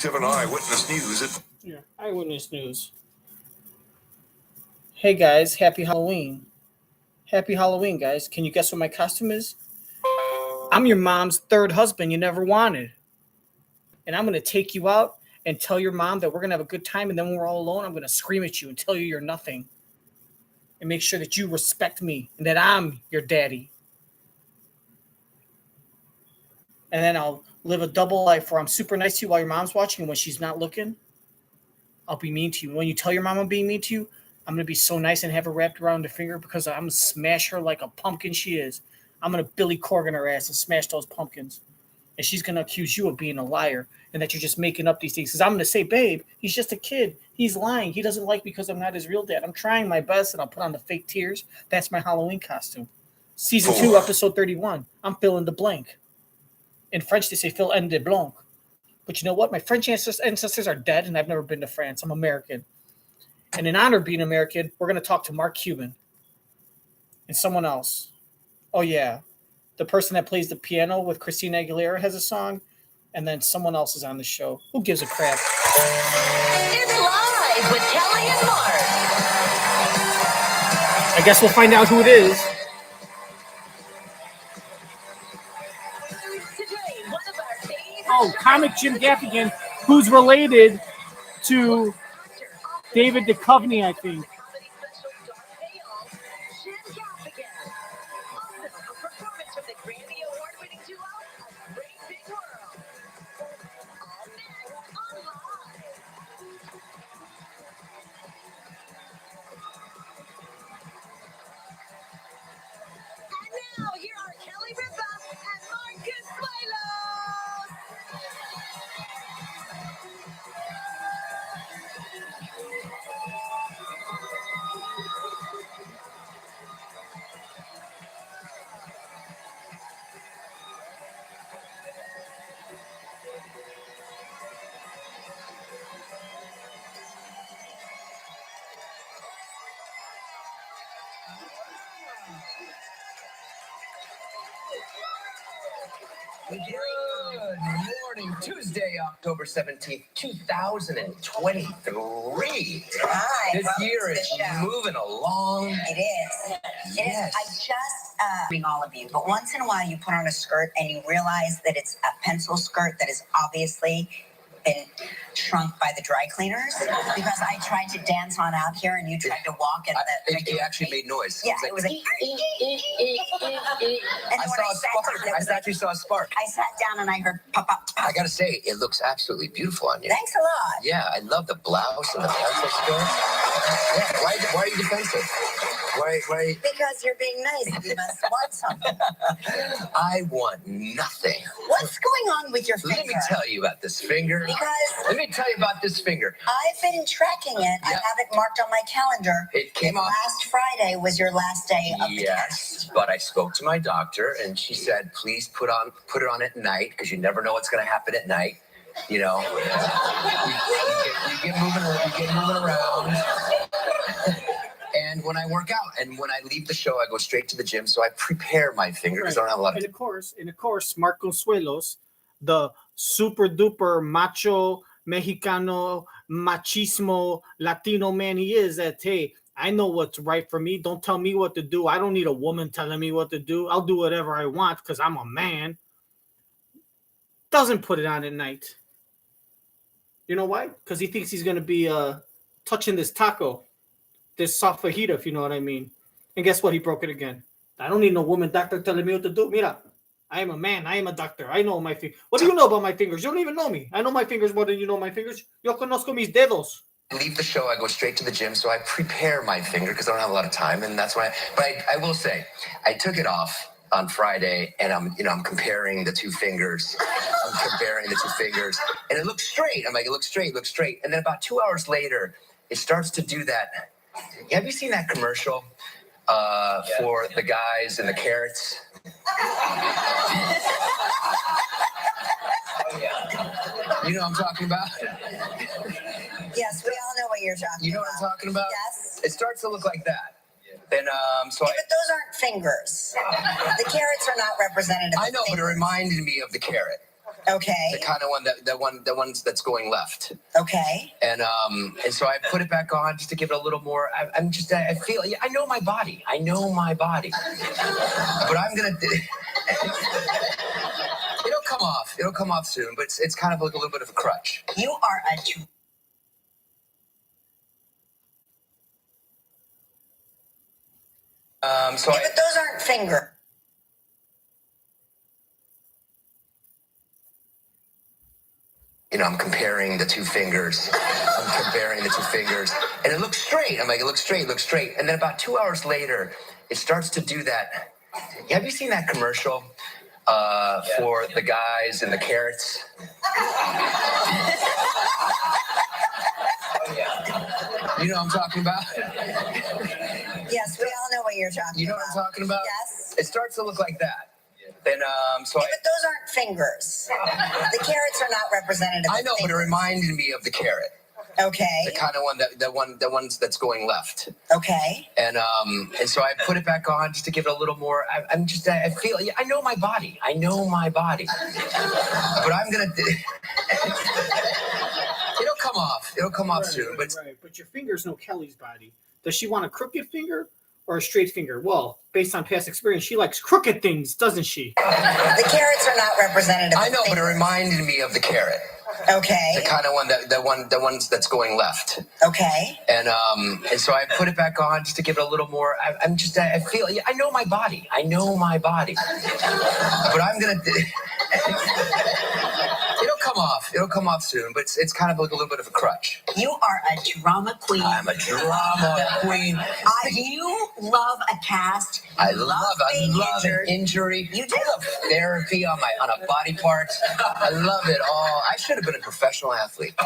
7 Eyewitness News. Yeah, Eyewitness News. Hey guys, happy Halloween. Happy Halloween, guys. Can you guess what my costume is? I'm your mom's third husband you never wanted. And I'm going to take you out and tell your mom that we're going to have a good time, and then when we're all alone, I'm going to scream at you and tell you you're nothing. And make sure that you respect me and that I'm your daddy. And then I'll live a double life where I'm super nice to you while your mom's watching, and when she's not looking, I'll be mean to you. When you tell your mom I'm being mean to you, I'm going to be so nice and have her wrapped around her finger because I'm going to smash her like a pumpkin she is. I'm going to Billy Corgan her ass and smash those pumpkins. And she's going to accuse you of being a liar and that you're just making up these things. Because I'm going to say, babe, he's just a kid. He's lying. He doesn't like me because I'm not his real dad. I'm trying my best, and I'll put on the fake tears. That's my Halloween costume. Season 2, episode 31. I'm fill in the blank. In French, they say fill in the blanc. But you know what? My French ancestors are dead, and I've never been to France. I'm American. And in honor of being American, we're going to talk to Mark Cuban and someone else. Oh, yeah. The person that plays the piano with Christina Aguilera has a song, and then someone else is on the show. Who gives a crap? It's live with Kelly and Mark. I guess we'll find out who it is. Today, one of our favorite Oh, comic Jim Gaffigan, who's related to David Duchovny, I think. comedy special Dark Tales, Jim Gaffigan. Also, a performance from the Grammy Award-winning duo, A Great Big World. All next on Live. And now, here are Kelly Ripa and Marcus Bailos. Good morning, Tuesday, October 17th, 2023. Hi, This welcome year to the is show. moving along. It is. It Yes. is. I just bring all of you, but once in a while you put on a skirt and you realize that it's a pencil skirt that has obviously been shrunk by the dry cleaners because I tried to dance on out here and you tried to walk at the It actually made noise. Yeah, it was like and then I saw a spark. I actually saw a spark. I sat down and I heard pop pop pop. I gotta say, it looks absolutely beautiful on you. Thanks a lot. Yeah, I love the blouse and the pencil skirt. Yeah, why are you defensive? Why? Because you're being nice. You must want something. I want nothing. What's going on with your finger? Let me tell you about this finger. Because Let me tell you about this finger. I've been tracking it. I Yeah. have it marked on my calendar. It came off. Last Friday was your last day of the test. Yes, but I spoke to my doctor and she said, please put it on at night because you never know what's going to happen at night. You know, you get moving around. And when I work out and when I leave the show, I go straight to the gym. So I prepare my finger because I don't have a lot of And of course, Mark Consuelos, the super duper macho Mexicano machismo Latino man he is, that hey, I know what's right for me. Don't tell me what to do. I don't need a woman telling me what to do. I'll do whatever I want because I'm a man. Doesn't put it on at night. You know why? Because he thinks he's gonna be touching this taco, this soft fajita, if you know what I mean. And guess what? He broke it again. I don't need no woman doctor telling me what to do. Mira, I am a man. I am a doctor. I know my fingers. What do you know about my fingers? You don't even know me. I know my fingers more than you know my fingers. Yo conozco mis dedos. leave the show, I go straight to the gym. So I prepare my finger because I don't have a lot of time. And that's why, but I will say, I took it off on Friday and I'm comparing the two fingers. And it looks straight. I'm like, it looks straight. And then about 2 hours later, it starts to do that. Have you seen that commercial for the guys and the carrots? You know what I'm talking about? Yes, we all know what you're talking about. You know what I'm talking about? Yes. It starts to look like that. And so Yeah, but those aren't fingers. The carrots are not representative. I of know, but it fingers. reminded me of the carrot. Okay. The kind of one the ones that's going left. Okay. And so I put it back on just to give it a little more. I feel, I know my body. I know my body. But I'm gonna. It'll come off. It'll come off soon. But it's kind of like a little bit of a crutch. You are a. So But those aren't fingers. I'm comparing the two fingers. And it looks straight. I'm like, it looks straight. And then about 2 hours later, it starts to do that. Have you seen that commercial for the guys and the carrots? You know what I'm talking about? Yes, we all know what you're talking about. You know what I'm talking about? Yes. It starts to look like that. Then, so But those aren't fingers. The carrots are not representative. I know, but it reminded me of the carrot. Okay. The kind of one the ones that's going left. Okay. And so I put it back on just to give it a little more. I feel, I know my body. I know my body. But I'm gonna. It'll come off. It'll come off soon. But right. But your fingers know Kelly's body. Does she want a crooked finger or a straight finger? Well, based on past experience, she likes crooked things, doesn't she? The carrots are not representative. I know, but it reminded me of the carrot. Okay. The kind of one the ones that's going left. Okay. And so I put it back on just to give it a little more. I feel, I know my body. I know my body. But I'm gonna. It'll come off. It'll come off soon. But it's kind of like a little bit of a crutch. You are a drama queen. I'm a drama queen. You love a cast. I You love being an injured. injury. You do. I love therapy on a body part. I love it all. I should have been a professional athlete. I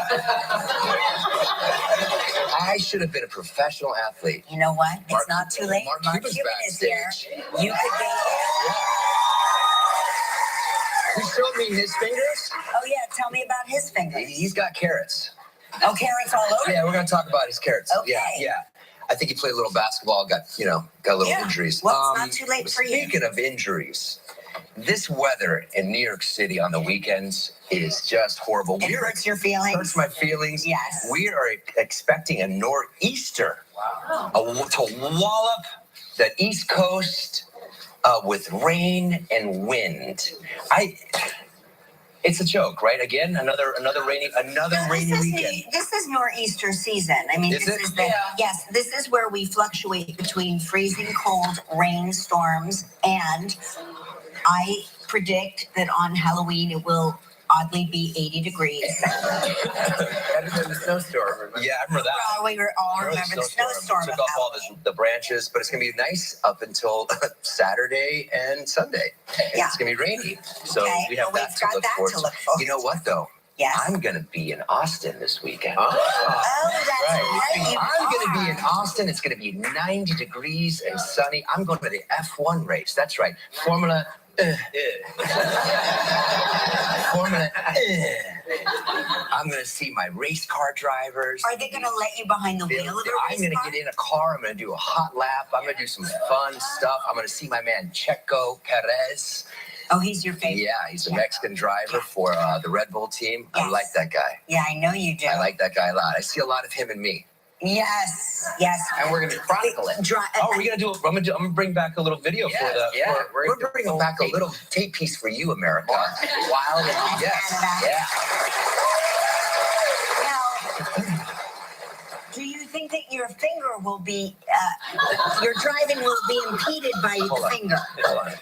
should have been a professional athlete. You know what? Mark- It's not too late. Mark Mark Cuban's Cuban is here. backstage. You could be. He showed me his fingers. Oh yeah, tell me about his fingers. He's got carrots. Oh, carrots all over. Yeah, we're gonna talk about his carrots. Okay. Yeah. I think he played a little basketball. Got a little injuries. Well, it's not too late for you. Speaking of injuries, this weather in New York City on the weekends is just horrible. It hurts your feelings. Hurts my feelings. Yes. We are expecting a nor'easter to wallop the East Coast with rain and wind. It's a joke, right? Again, another rainy weekend. This is nor'easter season. I mean, Is this it? is yes, this is where we fluctuate between freezing cold rainstorms, and I predict that on Halloween it will oddly be 80 degrees. Better than the snowstorm. Yeah, I remember that. Well, we all remember the snowstorm Took of off all Halloween. the branches, but it's gonna be nice up until Saturday and Sunday. Yeah. It's gonna be rainy, so Okay, we have well, that we've to got look that forward to look forward You know what though? Yes. I'm gonna be in Austin this weekend. Oh, that's right. You I'm gonna be in are. Austin. It's gonna be 90 degrees and sunny. I'm going to the F1 race. That's right, Formula. Formula. I'm gonna see my race car drivers. Are they going to let you behind the wheel of a I'm race gonna car? get in a car. I'm gonna do a hot lap. I'm gonna do some fun stuff. I'm gonna see my man Checo Perez. Oh, he's your favorite. Yeah, he's a Mexican driver for the Red Bull team. I Yes. like that guy. Yeah, I know you do. I like that guy a lot. I see a lot of him in me. Yes, yes. And we're gonna chronicle it. Oh, we're gonna do it. I'm gonna bring back a little video for the. Yeah, we're bringing back a little tape piece for you, America. Wild and yes, Now, do you think that your finger will be, your driving will be impeded by your finger? Hold on.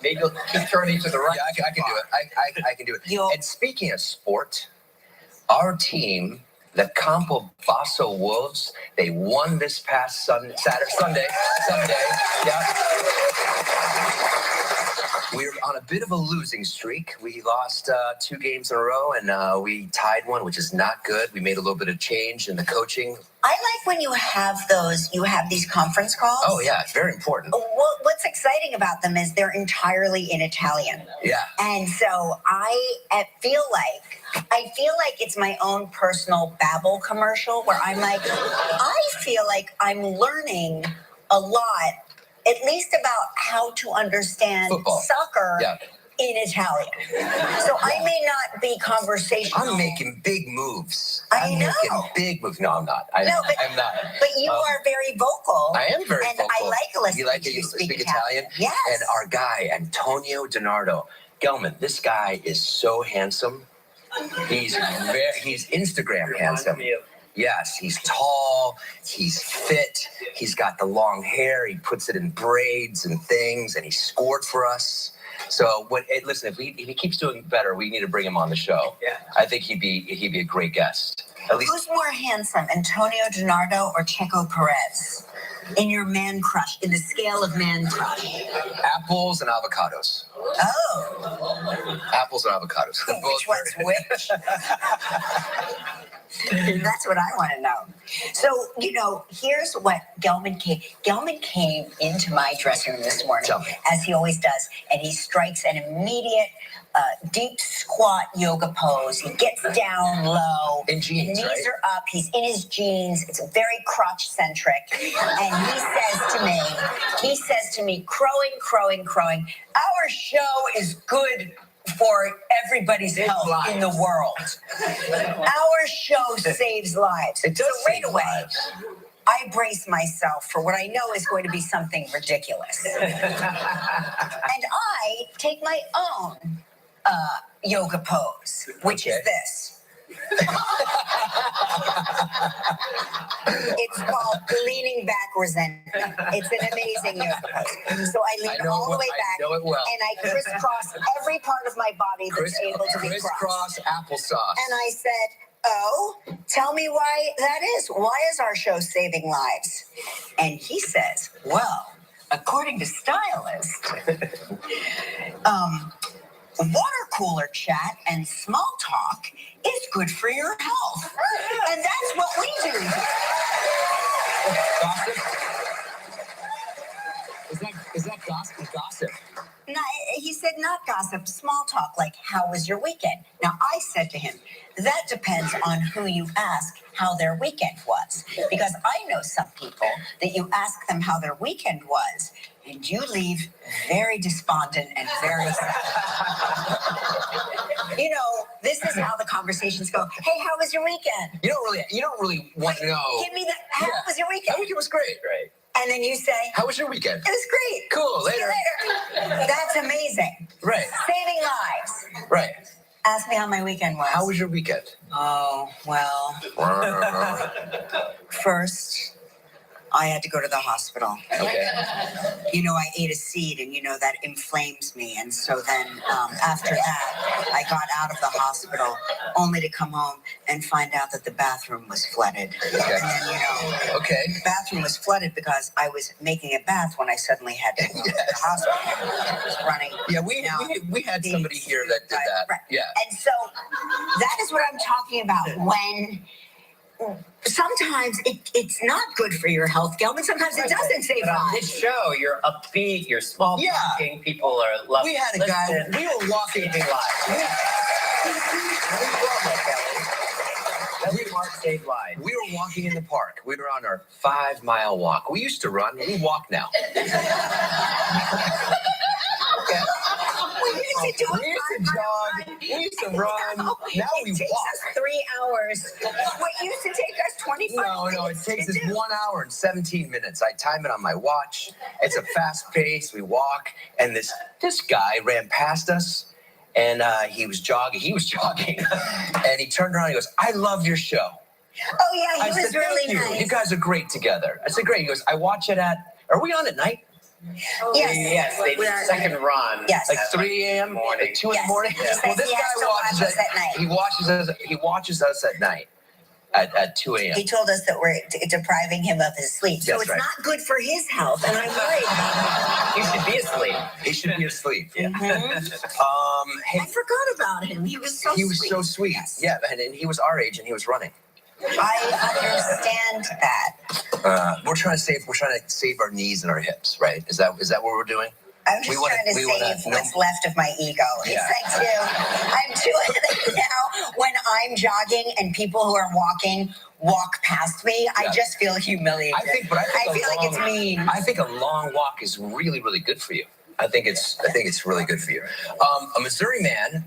Maybe you'll just turn it to the right. Yeah, I can do it. I can do it. And speaking of sport, our team, the Campo Basso Wolves, they won this past Sunday. Yeah. We're on a bit of a losing streak. We lost 2 games in a row, and we tied one, which is not good. We made a little bit of change in the coaching. I like when you have these conference calls. Oh, yeah, it's very important. What's exciting about them is they're entirely in Italian. Yeah. And so I feel like it's my own personal Babbel commercial where I'm like, I feel like I'm learning a lot, at least about how to understand Football. soccer. Yeah. in Italian. So I may not be conversational. I'm making big moves. I I'm know. making big moves. No, I'm not. I'm not. But you are very vocal. I am very vocal. And I like listening You like to to you speak Italian? Yes. And our guy, Antonio Donardo. Gelman, this guy is so handsome. He's Instagram handsome. Yes, he's tall, he's fit, he's got the long hair, he puts it in braids and things, and he scored for us. So, listen, if he keeps doing better, we need to bring him on the show. Yeah, I think he'd be a great guest. At least. Who's more handsome, Antonio Donardo or Checo Perez? In your man crush, in the scale of man crush? Apples and avocados. Oh. Apples and avocados. Which one's which? That's what I want to know. So, here's what Gelman came. Gelman came into my dressing room this morning, as he always does, and he strikes an immediate deep squat yoga pose. He gets down low. In jeans, knees right? are up. He's in his jeans. It's very crotch-centric. And he says to me, crowing, our show is good for everybody's health in the world. Our show saves lives. It does so right save away, lives. I brace myself for what I know is going to be something ridiculous. And I take my own yoga pose, which is this. It's called leaning back resentment. It's an amazing yoga pose. So I lean all the way back, I know it well. and I crisscross every part of my body that's able to be crossed. Crisscross applesauce. And I said, oh, tell me why that is. Why is our show saving lives? And he says, well, according to stylists, water cooler chat and small talk is good for your health. And that's what we do here. Gossip? Is that gossip? No, he said not gossip, small talk, like how was your weekend? Now, I said to him, that depends on who you ask how their weekend was. Because I know some people that you ask them how their weekend was, and you leave very despondent and very sad. This is how the conversations go. Hey, how was your weekend? You don't really want to know. Give me how was your weekend? My weekend was great. Right. And then you say, how was your weekend? It was great. Cool. See you later. That's amazing. Right. Saving lives. Right. Ask me how my weekend was. How was your weekend? Oh, well. First, I had to go to the hospital. Okay. I ate a seed, and that inflames me. And so then after that, I got out of the hospital only to come home and find out that the bathroom was flooded. Okay. And then, the bathroom was flooded because I was making a bath when I suddenly had to go to the hospital. It was running. Yeah, we had somebody here that did that. Right. Yeah. And so that is what I'm talking about when sometimes it's not good for your health, Gelman. Sometimes it doesn't save But on lives. this show, you're upbeat, you're small talking, people are loving. We had a guy, we were walking. saving lives. Every mark saved lives. We were walking in the park. We were on our 5-mile walk. We used to run. We walk now. We used to do We used to jog. We used to run. Now we It takes walk. us 3 hours. What used to take us 25 minutes. No, it takes to us do. 1 hour and 17 minutes. I time it on my watch. It's a fast pace. We walk, and this guy ran past us, and he was jogging. And he turned around and he goes, I love your show. Oh, yeah, he I was said, really thank you. nice. You guys are great together. I said, great. He goes, I watch it at, are we on at night? Yes, They do we're- second run. Yes. Like at 3 a.m., morning. 2 in Yes. the morning? He says Well, this he has guy to watch watches us at night. He watches us at night at 2 a.m. He told us that we're depriving him of his sleep. So That's it's right. not good for his health, and I'm worried about You should be asleep. He should be asleep. him. Hey, I forgot about him. He was so sweet. he was so sweet. Yes. Yeah, and he was our age, and he was running. I understand that. We're trying to save our knees and our hips, right? Is that what we're doing? I'm just We wanna- trying to we save wanna- what's left of my ego. Yeah. It's like, I'm doing it now when I'm jogging and people who are walking walk past me. Yeah. I just feel humiliated. I think I feel like it's mean. I think a long walk is really, really good for you. I think it's really good for you. A Missouri man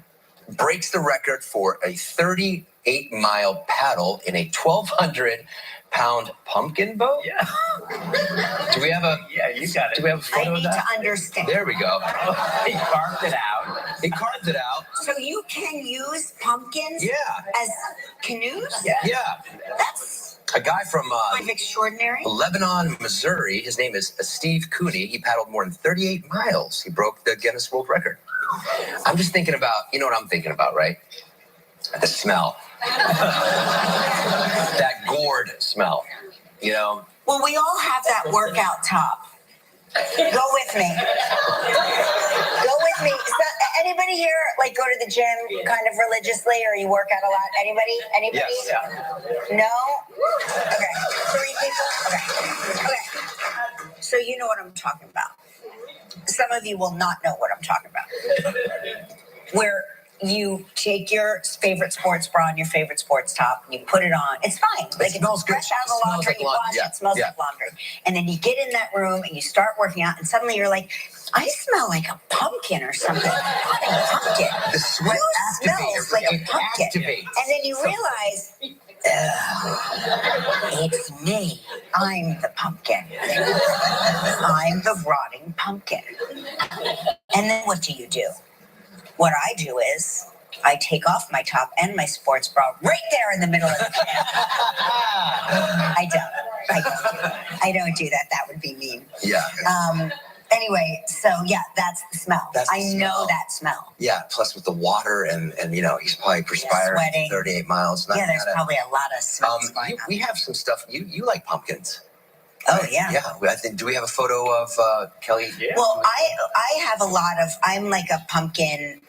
breaks the record for a 38-mile paddle in a 1,200-pound pumpkin boat. Yeah. Do we have a? Yeah, you got it. Do we have a I photo of need that? to understand. There we go. He carved it out. He carved it out. So you can use pumpkins Yeah. as canoes? Yeah. That's A guy from kind of extraordinary. Lebanon, Missouri. His name is Steve Cooney. He paddled more than 38 miles. He broke the Guinness World Record. I'm just thinking about, you know what I'm thinking about, right? The smell. That gourd smell. You know? Well, we all have that workout top. Go with me. Go with me. So, anybody here like go to the gym kind of religiously, or you work out a lot? Anybody? Anybody? Yes. Yeah. No? Okay. 3 people? Okay. Okay. So you know what I'm talking about. Some of you will not know what I'm talking about. Where you take your favorite sports bra and your favorite sports top, and you put it on. It's fine. Like smells good. fresh out of the It smells laundry. like You laundry. wash Yeah. it smells Yeah. like laundry. And then you get in that room and you start working out, and suddenly you're like, I smell like a pumpkin or something. Not a pumpkin. The sweat Who activates. smells like a It pumpkin? activates. And then you realize, it's me. I'm the pumpkin. I'm the rotting pumpkin. And then what do you do? What I do is I take off my top and my sports bra right there in the middle of the gym. I don't do that. That would be mean. Yeah. Anyway, so yeah, that's the smell. That's the I know smell. that smell. Yeah. Plus with the water and you know, he's probably perspiring Sweating. 38 miles. Yeah, there's probably a lot of smells going on. We have some stuff. You like pumpkins. Oh yeah. Yeah. I think. Do we have a photo of Kelly? Yeah. Well, I have a lot of. I'm like a pumpkin.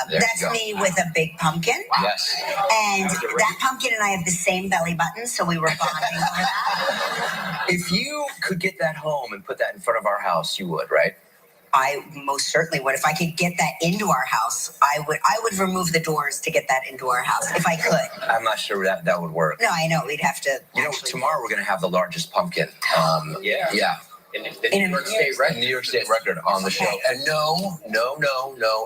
There you That's go. me with a big pumpkin. Yes. And that pumpkin and I have the same belly button, so we were bonding over that. If you could get that home and put that in front of our house, you would, right? I most certainly would. If I could get that into our house, I would remove the doors to get that into our house if I could. I'm not sure that would work. No, I know we'd have to. You know, tomorrow we're going to have the largest pumpkin. Yeah. Yeah. In the New York State record. New York State record on the show. And no,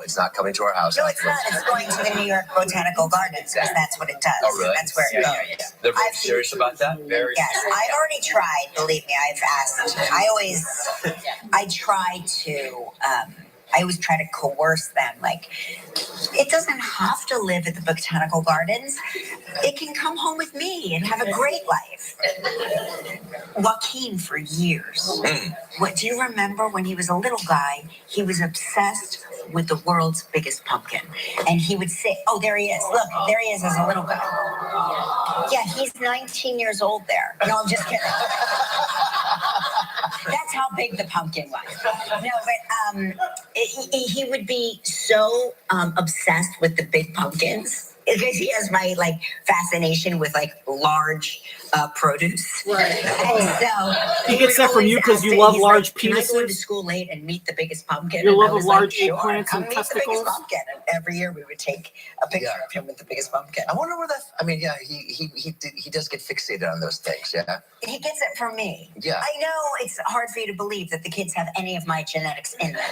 it's not coming to our house. No, it's not. It's going to the New York Botanical Gardens because that's what it does. Oh, really? That's where it Yeah, goes. They're very I've seen- serious about that? Very Yes, I already tried. Believe me, I've asked. I always try to coerce them. Like, it doesn't have to live at the botanical gardens. It can come home with me and have a great life. Joaquin, for years. What do you remember when he was a little guy? He was obsessed with the world's biggest pumpkin, and he would say, "Oh, there he is! Look, there he is as a little guy." Yeah, he's 19 years old there. No, I'm just kidding. That's how big the pumpkin was. No, but he would be so obsessed with the big pumpkins because he has my like fascination with like large produce. Right. And so He gets that from you because you love large Can I go to penises? school late and meet the biggest pumpkin? Your And I love of was like, large sure, eggplants come and meet the testicles? biggest pumpkin. And every year we would take a picture of him with the biggest pumpkin. I wonder where that. I mean, yeah, he does get fixated on those things. Yeah. He gets it from me. Yeah. I know it's hard for you to believe that the kids have any of my genetics in them,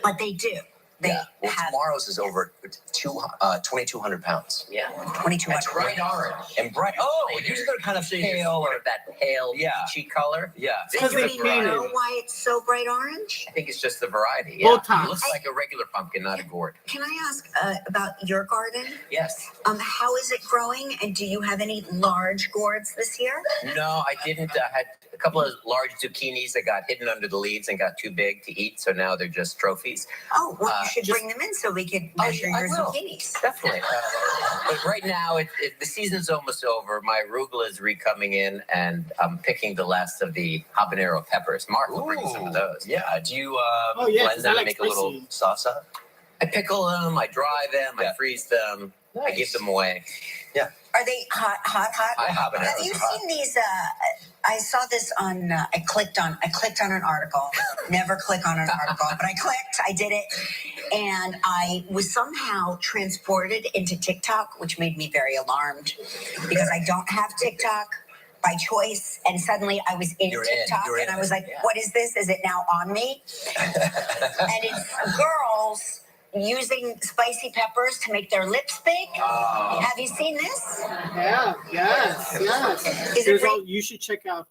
but they do. They Well, have tomorrow's is over 2,200 pounds. Yeah. 22 That's bright orange. And bright. Oh, usually they're kind of Pale or that pale peachy color. Yeah. Because Do they you painted. know why it's so bright orange? I think it's just the variety. Both It times. looks like a regular pumpkin, not a gourd. Can I ask about your garden? Yes. How is it growing, and do you have any large gourds this year? No, I didn't. I had a couple of large zucchinis that got hidden under the leaves and got too big to eat, so now they're just trophies. Oh, well, you should just- bring them in so we can measure I your will. zucchinis. Definitely. But right now, the season's almost over. My arugula is recoming in, and I'm picking the last of the habanero peppers. Mark will bring some of those. Yeah. Do you Oh, yeah, 'cause blend them I and like make a little spicy. salsa? I pickle them, I dry them, I freeze them, I give them away. Are they hot? I haven't. Have you seen these? I saw this on. I clicked on an article. Never click on an article, but I clicked. I did it, and I was somehow transported into TikTok, which made me very alarmed because I don't have TikTok. by choice, and suddenly I was in TikTok, and I was like, what is this? Is it now on me? And it's girls using spicy peppers to make their lips big. Have you seen this? Yeah, yes. Is it real? You should check out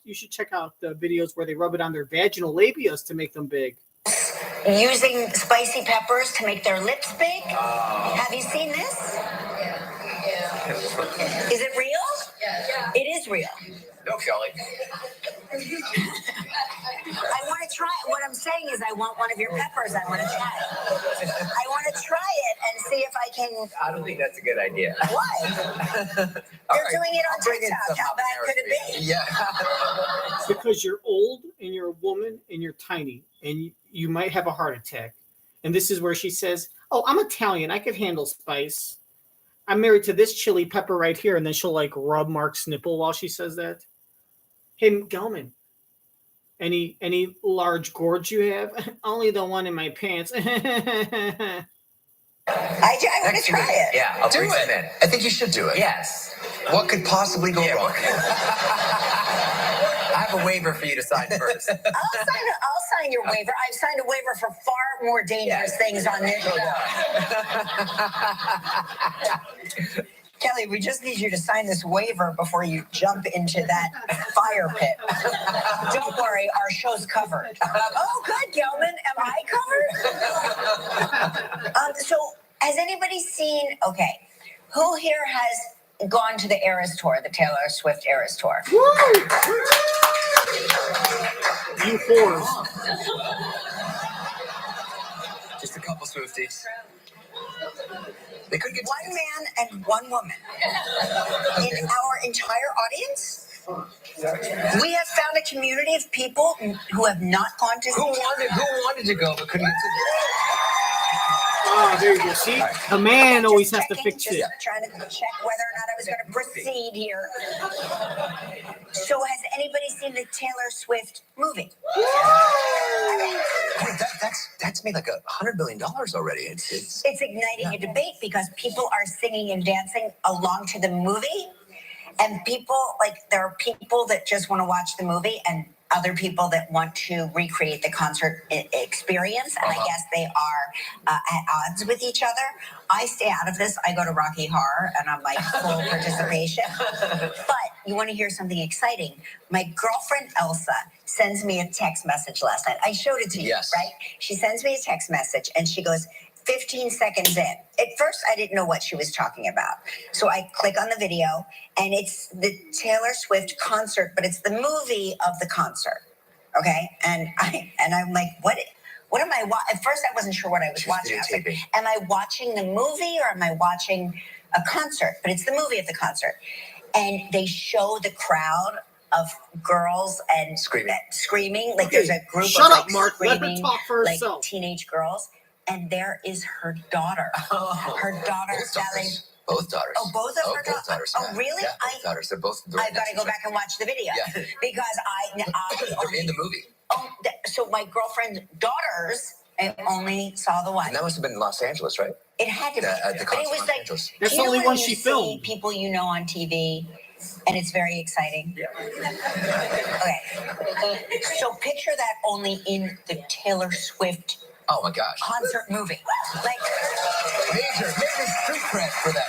the videos where they rub it on their vaginal labias to make them big. Using spicy peppers to make their lips big. Have you seen this? Is it real? Yeah. It is real. No, Kelly. I want to try it. What I'm saying is I want one of your peppers. I want to try it. I want to try it and see if I can. I don't think that's a good idea. Why? They're doing it on TikTok. How bad could it be? Yeah. Because you're old and you're a woman and you're tiny and you might have a heart attack. And this is where she says, "Oh, I'm Italian. I could handle spice. I'm married to this chili pepper right here." And then she'll like rub Mark's nipple while she says that. Hey, Gelman, any large gourds you have? Only the one in my pants. I want to try it. Yeah, I'll Do bring some in. it. I think you should do it. Yes. What could possibly go wrong? I have a waiver for you to sign first. I'll sign your waiver. I've signed a waiver for far more dangerous things on this show. Kelly, we just need you to sign this waiver before you jump into that fire pit. Don't worry, our show's covered. Oh, good, Gelman. Am I covered? So, has anybody seen? Okay, who here has gone to the Eras tour, the Taylor Swift Eras tour? Woo! You whores. Just a couple Swifties. They could get One man and one woman in our entire audience. We have found a community of people who have not gone to see. Who wanted to go but couldn't get to? Oh, there you go. See, the man always has to Checking, fix just it. trying to check whether or not I was going to proceed here. So, has anybody seen the Taylor Swift movie? Wait, that's made like $100 million already. It's Igniting a debate because people are singing and dancing along to the movie, and people there are people that just want to watch the movie and other people that want to recreate the concert experience, and I guess they are at odds with each other. I stay out of this. I go to Rocky Horror, and I'm like full participation. But you want to hear something exciting? My girlfriend Elsa sends me a text message last night. I showed it to you, right? She sends me a text message, and she goes, 15 seconds in. At first, I didn't know what she was talking about. So I click on the video, and it's the Taylor Swift concert, but it's the movie of the concert. Okay? And I'm like, what am I watching? At first, I wasn't sure what I was watching. I was like, am I watching the movie or am I watching a concert? But it's the movie of the concert. And they show the crowd of girls and screaming. Like there's a group Shut of up, Mark. Let her screaming, talk for herself. teenage girls. And there is her daughter. Her daughter selling. both daughters. Oh, both of her both daughters. Oh, really? Yeah, both daughters. They're both. I've got to go back and watch the video because they're in the movie. So my girlfriend's daughters only saw the one. And that must have been in Los Angeles, right? It had to be. At the But it concert was in Los like Angeles. That's the you know only when one you she see filmed. people you know on TV, and it's very exciting. Yeah. Okay. So picture that only in the Taylor Swift. Oh my gosh. Concert movie. Like major street cred for that,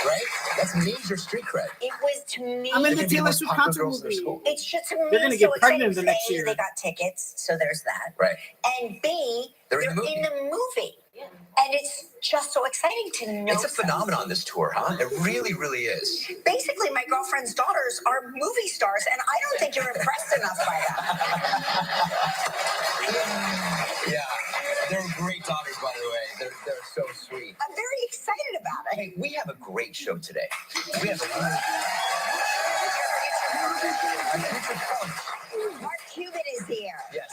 right? That's major street cred. it was to me. I'm in the Taylor Swift concert movie. It's just to me. They're gonna so get pregnant exciting. the next A, year. They got tickets, so there's that. Right. And B, They're they're in the movie. And it's just so exciting to know. It's a phenomenon, this tour, huh? It really, really is. Basically, my girlfriend's daughters are movie stars, and I don't think you're impressed enough by that. Yeah. They're great daughters, by the way. They're so sweet. I'm very excited about it. Hey, we have a great show today. We have a Mark Cuban is here. Yes.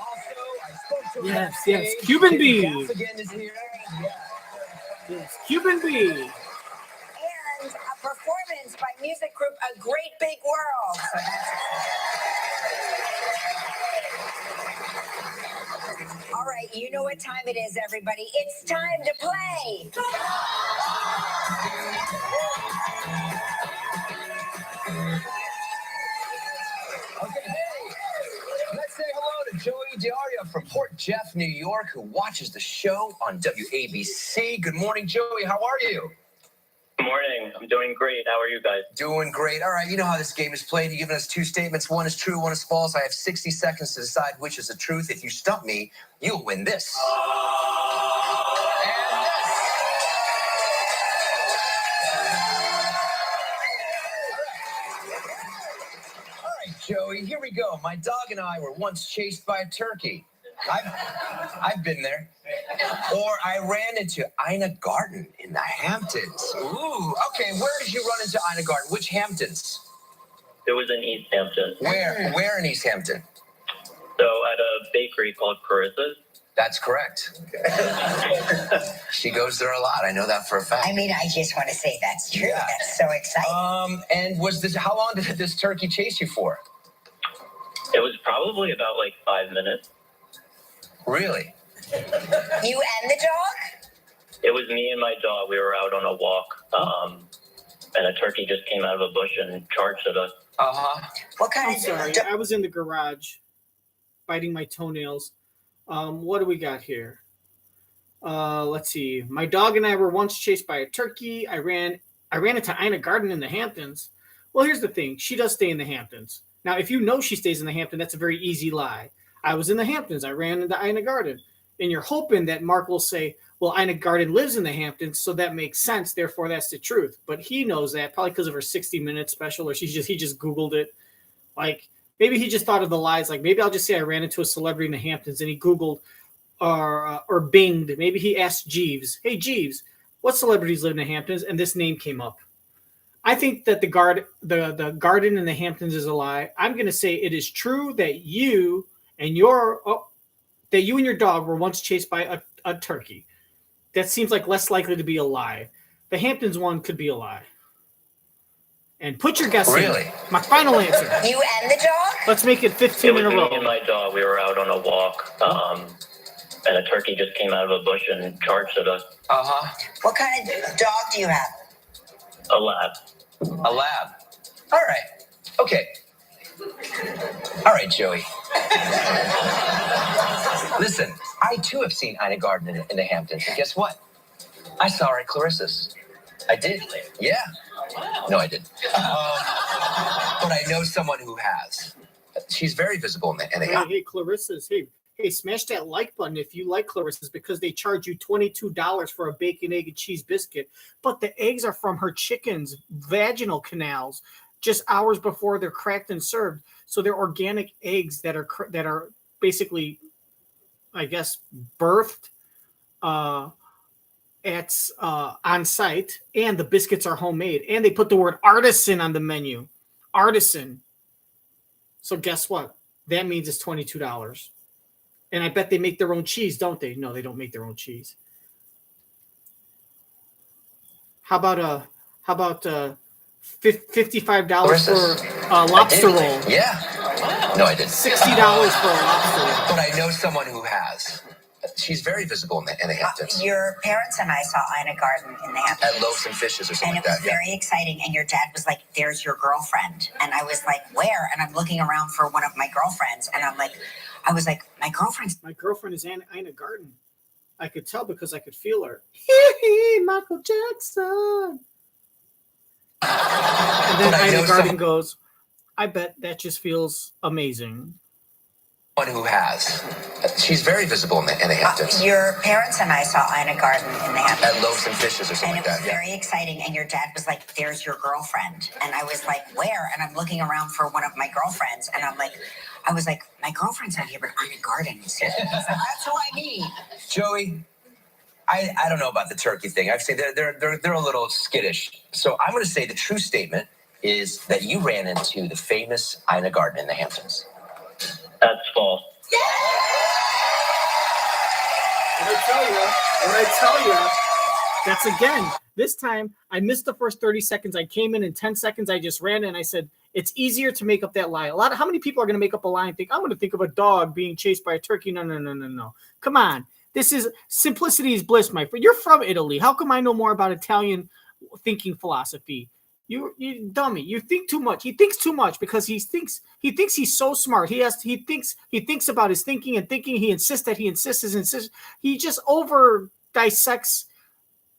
Also, I spoke to Yes, Cuban B. Gaffigan is here. Yes, Cuban B. And a performance by music group A Great Big World. So all right, you know what time it is, everybody. It's time to play. Okay, hey, let's say hello to Joey Diario from Port Jeff, New York, who watches the show on WABC. Good morning, Joey. How are you? Good morning. I'm doing great. How are you guys? Doing great. All right, you know how this game is played. You've given us two statements. One is true, one is false. I have 60 seconds to decide which is the truth. If you stump me, you'll win this. And this. All right, Joey, here we go. My dog and I were once chased by a turkey. I've been there. Or I ran into Ina Garten in the Hamptons. Ooh, okay. Where did you run into Ina Garten? Which Hamptons? It was in East Hampton. Where in East Hampton? So at a bakery called Carissa's. That's correct. She goes there a lot. I know that for a fact. I mean, I just want to say that's true. Yeah. That's so exciting. And how long did this turkey chase you for? It was probably about like 5 minutes. Really? You and the dog? It was me and my dog. We were out on a walk, and a turkey just came out of a bush and charged at us. Uh-huh. What kind I'm of sorry. dog? I was in the garage biting my toenails. What do we got here? Let's see. My dog and I were once chased by a turkey. I ran into Ina Garten in the Hamptons. Well, here's the thing. She does stay in the Hamptons. Now, if you know she stays in the Hamptons, that's a very easy lie. I was in the Hamptons. I ran into Ina Garten. And you're hoping that Mark will say, well, Ina Garten lives in the Hamptons, so that makes sense. Therefore, that's the truth. But he knows that probably because of her 60 Minutes special, or he just Googled it. Like, maybe he just thought of the lies. Like, maybe I'll just say I ran into a celebrity in the Hamptons, and he Googled or binged. Maybe he asked Jeeves, hey, Jeeves, what celebrities live in the Hamptons? And this name came up. I think that the garden in the Hamptons is a lie. I'm going to say it is true that you and your dog were once chased by a turkey. That seems like less likely to be a lie. The Hamptons one could be a lie. And put your guess Really? in. My final answer. You and the dog? Let's make it 15 It was in a me row. and my dog. We were out on a walk, and a turkey just came out of a bush and charged at us. Uh-huh. What kind of dog do you have? A lab. A lab. All right. Okay. All right, Joey. Listen, I too have seen Ina Garten in the Hamptons. And guess what? I saw her at Clarissa's. I did. Yeah. No, I didn't. But I know someone who has. She's very visible in the Hamptons. Hey, Clarissa's. Hey, smash that like button if you like Clarissa's, because they charge you $22 for a bacon, egg, and cheese biscuit. But the eggs are from her chicken's vaginal canals just hours before they're cracked and served. So they're organic eggs that are basically, I guess, birthed at on site, and the biscuits are homemade. And they put the word artisan on the menu. Artisan. So guess what? That means it's $22. And I bet they make their own cheese, don't they? No, they don't make their own cheese. How about $55 for a lobster roll? Yeah. No, I didn't. $60 for a lobster roll. But I know someone who has. She's very visible in the Hamptons. Your parents and I saw Ina Garten in the Hamptons. At Loaves and Fishes or something And it like was that. Yeah. very exciting. And your dad was like, there's your girlfriend. And I was like, where? And I'm looking around for one of my girlfriends. And I was like, my girlfriend's. My girlfriend is Ina Garten. I could tell because I could feel her. Michael Jackson. And then Ina Garten goes, I bet that just feels amazing. One who has. She's very visible in the Hamptons. Your parents and I saw Ina Garten in the Hamptons. At Loaves and Fishes or something And like it was that. Yeah. very exciting. And your dad was like, there's your girlfriend. And I was like, where? And I'm looking around for one of my girlfriends. And I was like, my girlfriend's not here, but Ina Garten is here. That's who I mean. Joey, I don't know about the turkey thing. I'd say they're a little skittish. So I'm going to say the true statement is that you ran into the famous Ina Garten in the Hamptons. That's false. What I tell you, that's again. This time, I missed the first 30 seconds. I came in 10 seconds. I just ran and I said, it's easier to make up that lie. How many people are going to make up a lie and think, I'm going to think of a dog being chased by a turkey? No. Come on. This is simplicity is bliss, my friend. You're from Italy. How come I know more about Italian thinking philosophy? You dummy. You think too much. He thinks too much because he thinks he's so smart. He thinks about his thinking and thinking. He insists. He just over dissects.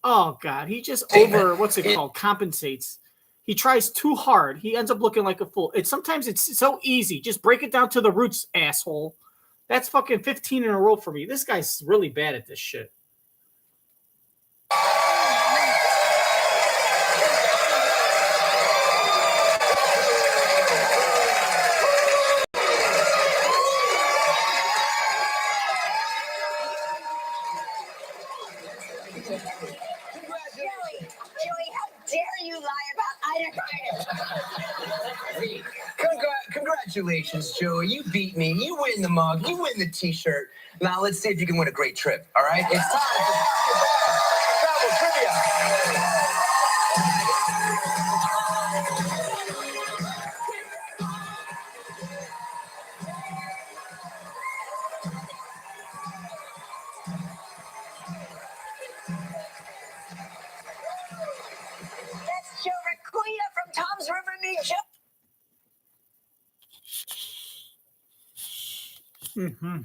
Oh God, he just what's it called? Compensates. He tries too hard. He ends up looking like a fool. Sometimes it's so easy. Just break it down to the roots, asshole. That's fucking 15 in a row for me. This guy's really bad at this shit. Joey, how dare you lie about Ida Carter? Congratulations, Joey. You beat me. You win the mug. You win the T-shirt. Now let's see if you can win a great trip. All right? It's time for travel trivia. That's Joe Rakuya from Tom's River, New Jersey. Mm-hmm.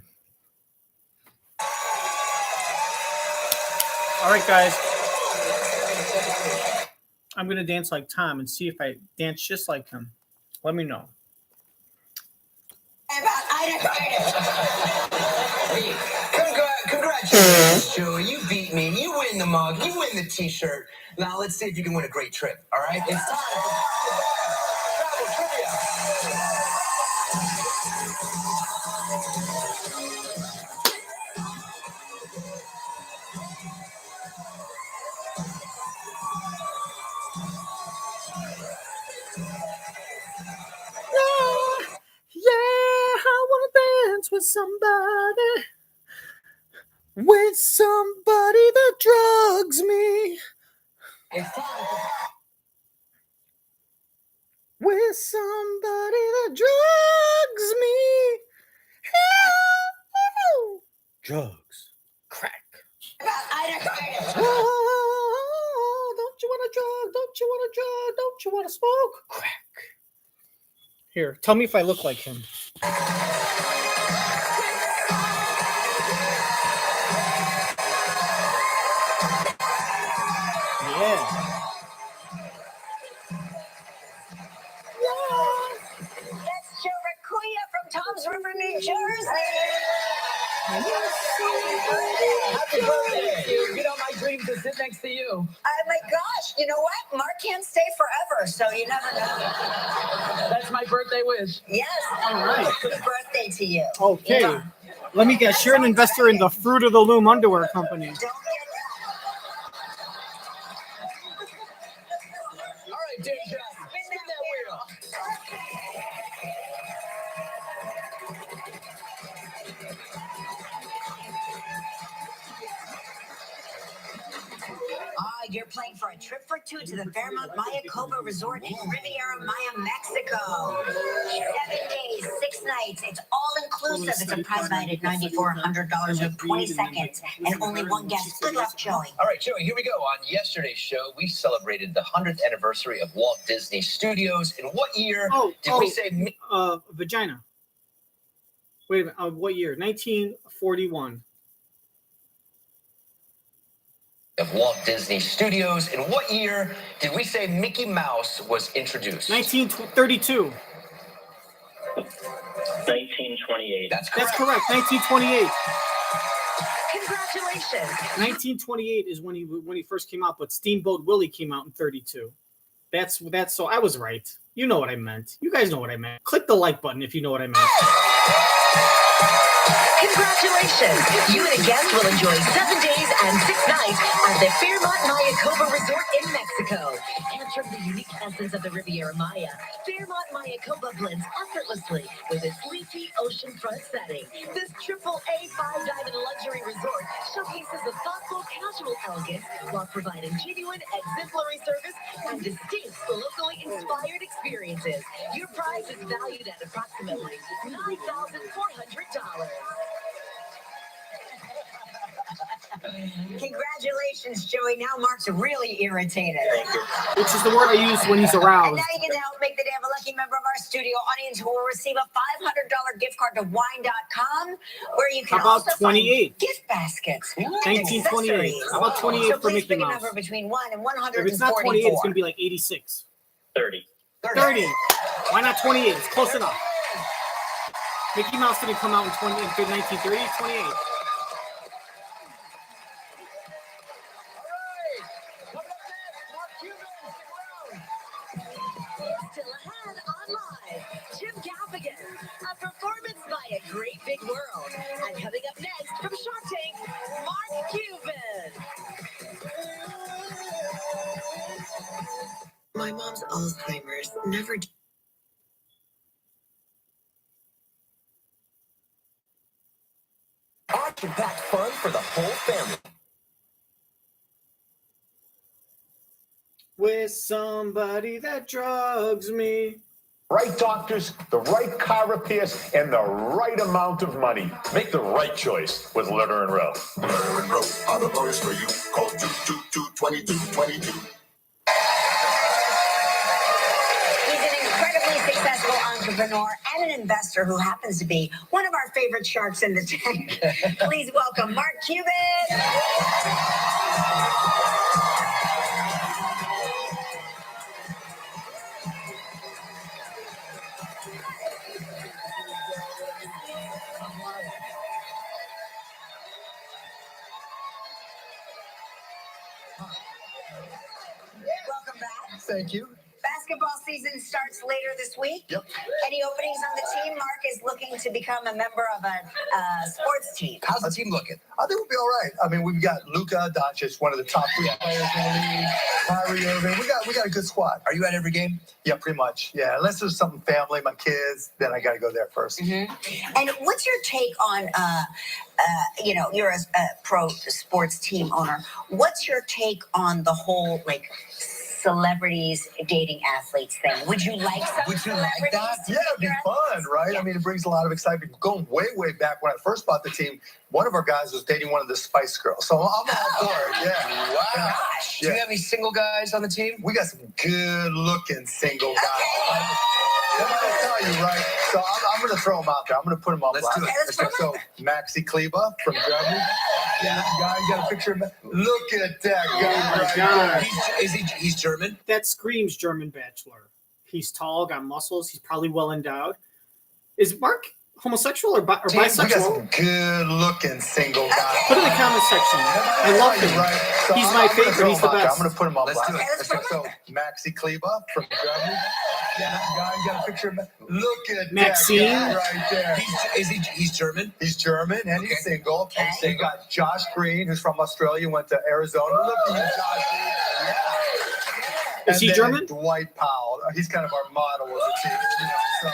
All right, guys. I'm going to dance like Tom and see if I dance just like him. Let me know. About Ida Carter. Congratulations, Joey. You beat me. You win the mug. You win the T-shirt. Now let's see if you can win a great trip. All right? It's time for travel trivia. Yeah, I want to dance with somebody that drugs me. It's time for With somebody that drugs me. Drugs. Crack. About Ida Carter. Oh, don't you want a drug? Don't you want a drug? Don't you want to smoke? Crack. Here, tell me if I look like him. Yeah. That's Joe Rakuya from Tom's River, New Jersey. Happy birthday. You know, my dream to sit next to you. Oh my gosh, you know what? Mark can't stay forever, so you never know. That's my birthday wish. Yes. All right. Happy birthday to you. Okay. Yeah. Let me guess. You're an investor in the Fruit of the Loom underwear company. Don't get All right, Deja, spin that wheel. you're playing for a trip for two to the Fairmont Mayakoba Resort in Riviera Maya, Mexico. 7 days, 6 nights. It's all inclusive. It's a prize valued at $9,400 with 20 seconds and only one guest. Good luck, Joey. All right, Joey, here we go. On yesterday's show, we celebrated the 100th anniversary of Walt Disney Studios. In what year did we say... Vagina. Wait a minute. What year? 1941. Of Walt Disney Studios. In what year did we say Mickey Mouse was introduced? 1932. 1928. That's correct. That's correct. 1928. Congratulations. 1928 is when he first came out, but Steamboat Willie came out in 32. That's so I was right. You know what I meant. You guys know what I meant. Click the like button if you know what I meant. Congratulations! You and a guest will enjoy 7 days and 6 nights at the Fairmont Mayakoba Resort in Mexico. Capturing the unique essence of the Riviera Maya, Fairmont Mayakoba blends effortlessly with its leafy oceanfront setting. This AAA 5-diamond luxury resort showcases a thoughtful, casual elegance while providing genuine, exemplary service and distinct, locally inspired experiences. Your prize is valued at approximately $9,400. Congratulations. Congratulations, Joey. Now Mark's really irritated. Thank you. Which is the word I use when he's And aroused. now you can help make the day of a lucky member of our studio audience who will receive a $500 gift card to wine.com, where you can How about also 28? find gift baskets and 1928. accessories. How about 28 So for please Mickey pick a Mouse? number between 1 and If 144. it's not 28, it's going to be like 86. 30. 30. Why not 28? It's close enough. Mickey Mouse didn't come out in 1930, 28. Still ahead on Live, Jim Gaffigan, a performance by A Great Big World. And coming up next from Shark Tank, Mark Cuban. My mom's Alzheimer's never. Action-packed fun for the whole family. With somebody that drugs me. Right doctors, the right car repairs, and the right amount of money. Make the right choice with Litter and Row. Litter and Row are the lawyers for you. Call 222-2222. He's an incredibly successful entrepreneur and an investor who happens to be one of our favorite sharks in the tank. Please welcome Mark Cuban. Welcome back. Thank you. Basketball season starts later this week. Yep. Any openings on the team? Mark is looking to become a member of a sports team. How's the team looking? I think we'll be all right. I mean, we've got Luka Doncic, one of the top 3 players in the league. Kyrie Irving. We got a good squad. Are you at every game? Yeah, pretty much. Yeah, unless there's something family, my kids, then I got to go there 1st. Mm-hmm. And what's your take on, you're a pro sports team owner. What's your take on the whole, like, celebrities dating athletes thing? Would you like some Would you like celebrities that? to Yeah, it'd be date your fun, athletes? right? Yeah. I mean, it brings a lot of excitement. Going way, way back when I first bought the team, one of our guys was dating one of the Spice Girls. So I'm all for it, yeah. Wow. Gosh. Do you have any single guys on the team? We got some good-looking single guys. Okay. What did I tell you, right? So I'm going to throw them out there. I'm going to put them on Let's blast. do it. Let's put 'em So Maxi Kleba from Germany. Yeah, guy, you got a picture of him. Look at that guy my right God. there. He's German? That screams German bachelor. He's tall, got muscles. He's probably well endowed. Is Mark homosexual or We got bisexual? some good-looking single guys. Put in the comment section. I love him. Right? So He's I'm my gonna favorite. throw He's him the out there. best. I'm going to put him on Let's blast. do it. Let's put 'em So Maxi Kleba from Germany. Yeah, guy, you got a picture of him. Look at Maxine. that guy right there. He's German? He's German and he's Okay. single. Okay. You got Josh Green, who's from Australia, went to Arizona. Look at you, Josh Green. Yeah. Is And he then German? Dwight Powell. He's kind of our model of the team. So,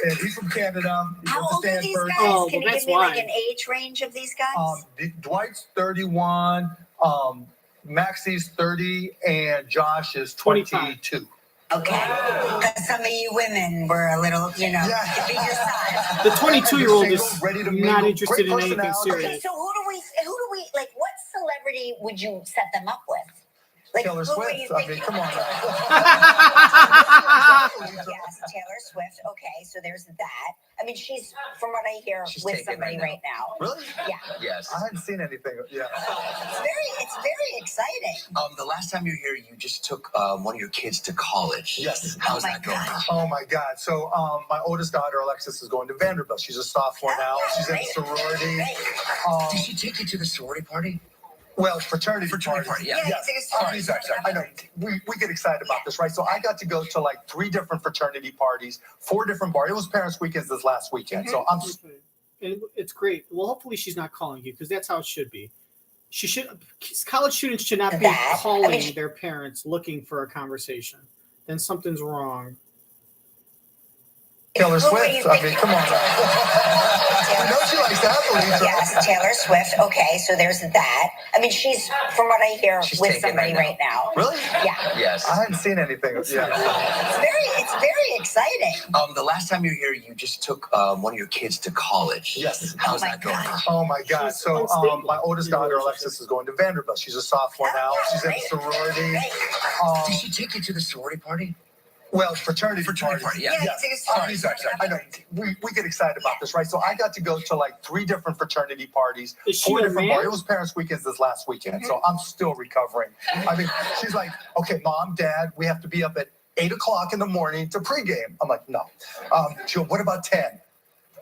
and he's from Canada. He How went to old are these Stanford. guys? Oh, Can well, you that's give me like why. an age range of these guys? Dwight's 31, Maxi's 30, and Josh is 22. Okay. Because some of you women were a little, be your size. The 22-year-old is Single, ready to not mingle, interested great in anything personality. serious. So who do we like? What celebrity would you set them up with? Like Taylor who were Swift. you I mean, thinking? come on. Yes, Taylor Swift. Okay, so there's that. I mean, she's from what I hear She's with taken somebody right now. Really? Yeah, Yes. I hadn't seen anything. Yeah. it's very exciting. The last time you were here, you just took one of your kids to college. Yes. How's Oh my that going? gosh. Oh my God. So my oldest daughter, Alexis, is going to Vanderbilt. She's a sophomore now. She's in a sorority. Great. Did she take you to the sorority party? Well, fraternity Fraternity party. party, yeah. it's Sorry. I know. We get excited about this, right? So I got to go to like 3 different fraternity parties, 4 different bars. It was Parents' Weekends this last weekend. So I'm Okay. And it's great. Well, hopefully she's not calling you because that's how it should be. She should. College students should not be That- calling I mean, their parents looking for a conversation. Then something's wrong. Taylor Who are Swift. you I mean, thinking? come on. I know she likes athletes. Yes, Taylor Swift. Okay, so there's that. I mean, she's, from what I hear, She's with taken somebody right now. right now. Really? Yeah. Yes. I hadn't seen anything. Yeah. It's very exciting. The last time you were here, you just took one of your kids to college. Yes. How's Oh my that going? gosh. Oh my God! She's So unstable. my oldest daughter Alexis is going to Vanderbilt. She's a sophomore now. She's in a sorority. Did she take you to the sorority party? Well, fraternity Fraternity party, yeah. It's Sorry. I know. We get excited about this, right? So I got to go to like 3 different fraternity parties, Is she 4 a different man? parties. It was Parents' Weekends this last weekend, so I'm still recovering. I mean, she's like, okay, Mom, Dad, we have to be up at 8 o'clock in the morning to pregame. I'm like, no. She goes, what about 10?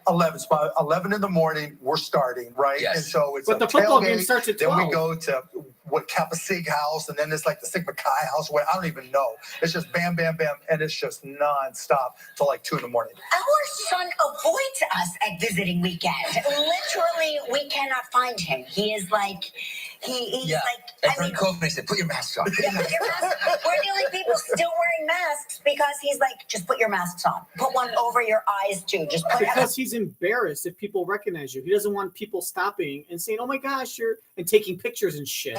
11. So by 11 in the morning, we're starting, right? Yes. And so it's But a the football tailgate. game starts at Then 12. we go to what Kappa Sig house, and then it's like the Sigma Chi house. Where I don't even know. It's just bam, bam, bam, and it's just nonstop till like 2 in the morning. Our son avoids us at visiting weekend. Literally, we cannot find him. He is like, he's Yeah. like, And I for mean, COVID, they said, put your mask on. yeah, put your mask on. We're the only people still wearing masks because he's like, just put your masks on. Put one over your eyes too. Just put Because he's embarrassed if people recognize you. He doesn't want people stopping and saying, "Oh my gosh, you're," and taking pictures and shit.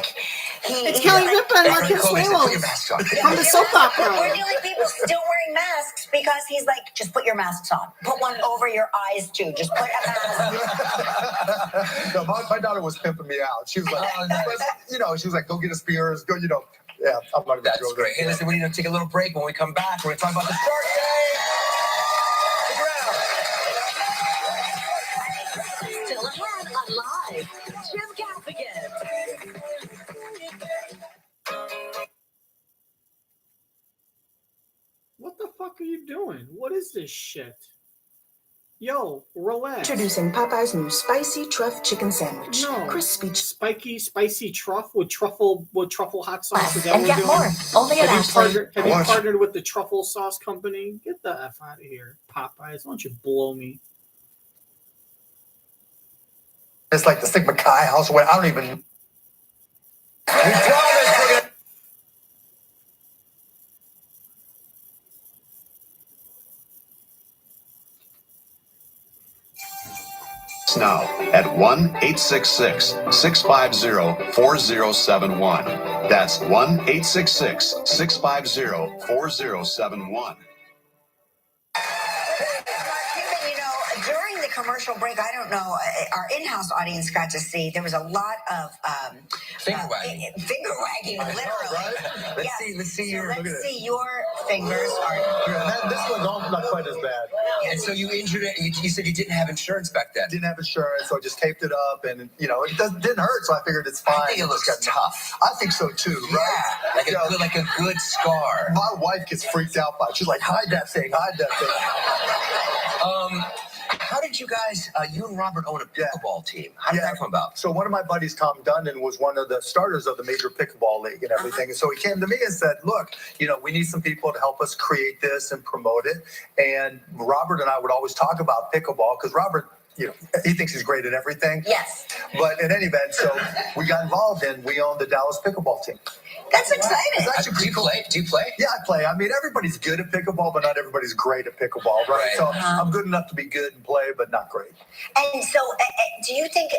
It's Kelly Ripa and And for Marcus COVID, they said, put your Swallows mask on. from the soap opera. We're the only people still wearing masks because he's like, just put your masks on. Put one over your eyes too. Just put a mask. No, my daughter was pimping me out. She was like, Oh, nice. she was like, go get a Spears, go, yeah, I'm not even That's joking. great. Hey, listen, we need to take a little break. When we come back, we're going to talk about the Shark Tank. Stick around. Still ahead on Live. Jim Gaffigan. What the fuck are you doing? What is this shit? Yo, relax. Introducing Popeye's new spicy truff chicken sandwich. No. Crispy Spicy truff with truffle hot sauce. Is that and what get we're more. doing? Only at Ashley. Have you partnered with the truffle sauce company? Get the F out of here, Popeyes. Why don't you blow me? It's like the Sigma Chi house where I don't even. We promise we're gonna. Now at 1-866-650-4071. That's 1-866-650-4071. During the commercial break, I don't know, our in-house audience got to see, there was a lot of Finger wagging. Finger wagging, literally. Right? Yes. Let's see your. Let's see your fingers. This one's not quite as bad. And so you injured it. You said you didn't have insurance back then. Didn't have insurance, so I just taped it up, and it didn't hurt, so I figured it's fine. I think it looks tough. I think so too, right? Yeah, like a good scar. My wife gets freaked out by it. She's like, hide that thing. How did you guys? You and Robert own a pickleball team. How did that come about? So one of my buddies, Tom Dundon, was one of the starters of the Major Pickleball League and everything. And so he came to me and said, look, we need some people to help us create this and promote it. And Robert and I would always talk about pickleball because Robert, he thinks he's great at everything. Yes. But in any event, so we got involved and we own the Dallas pickleball team. That's exciting. It's actually Do you play? Do you play? Yeah, I play. I mean, everybody's good at pickleball, but not everybody's great at pickleball, right? So I'm good enough to be good and play, but not great. And so, do you think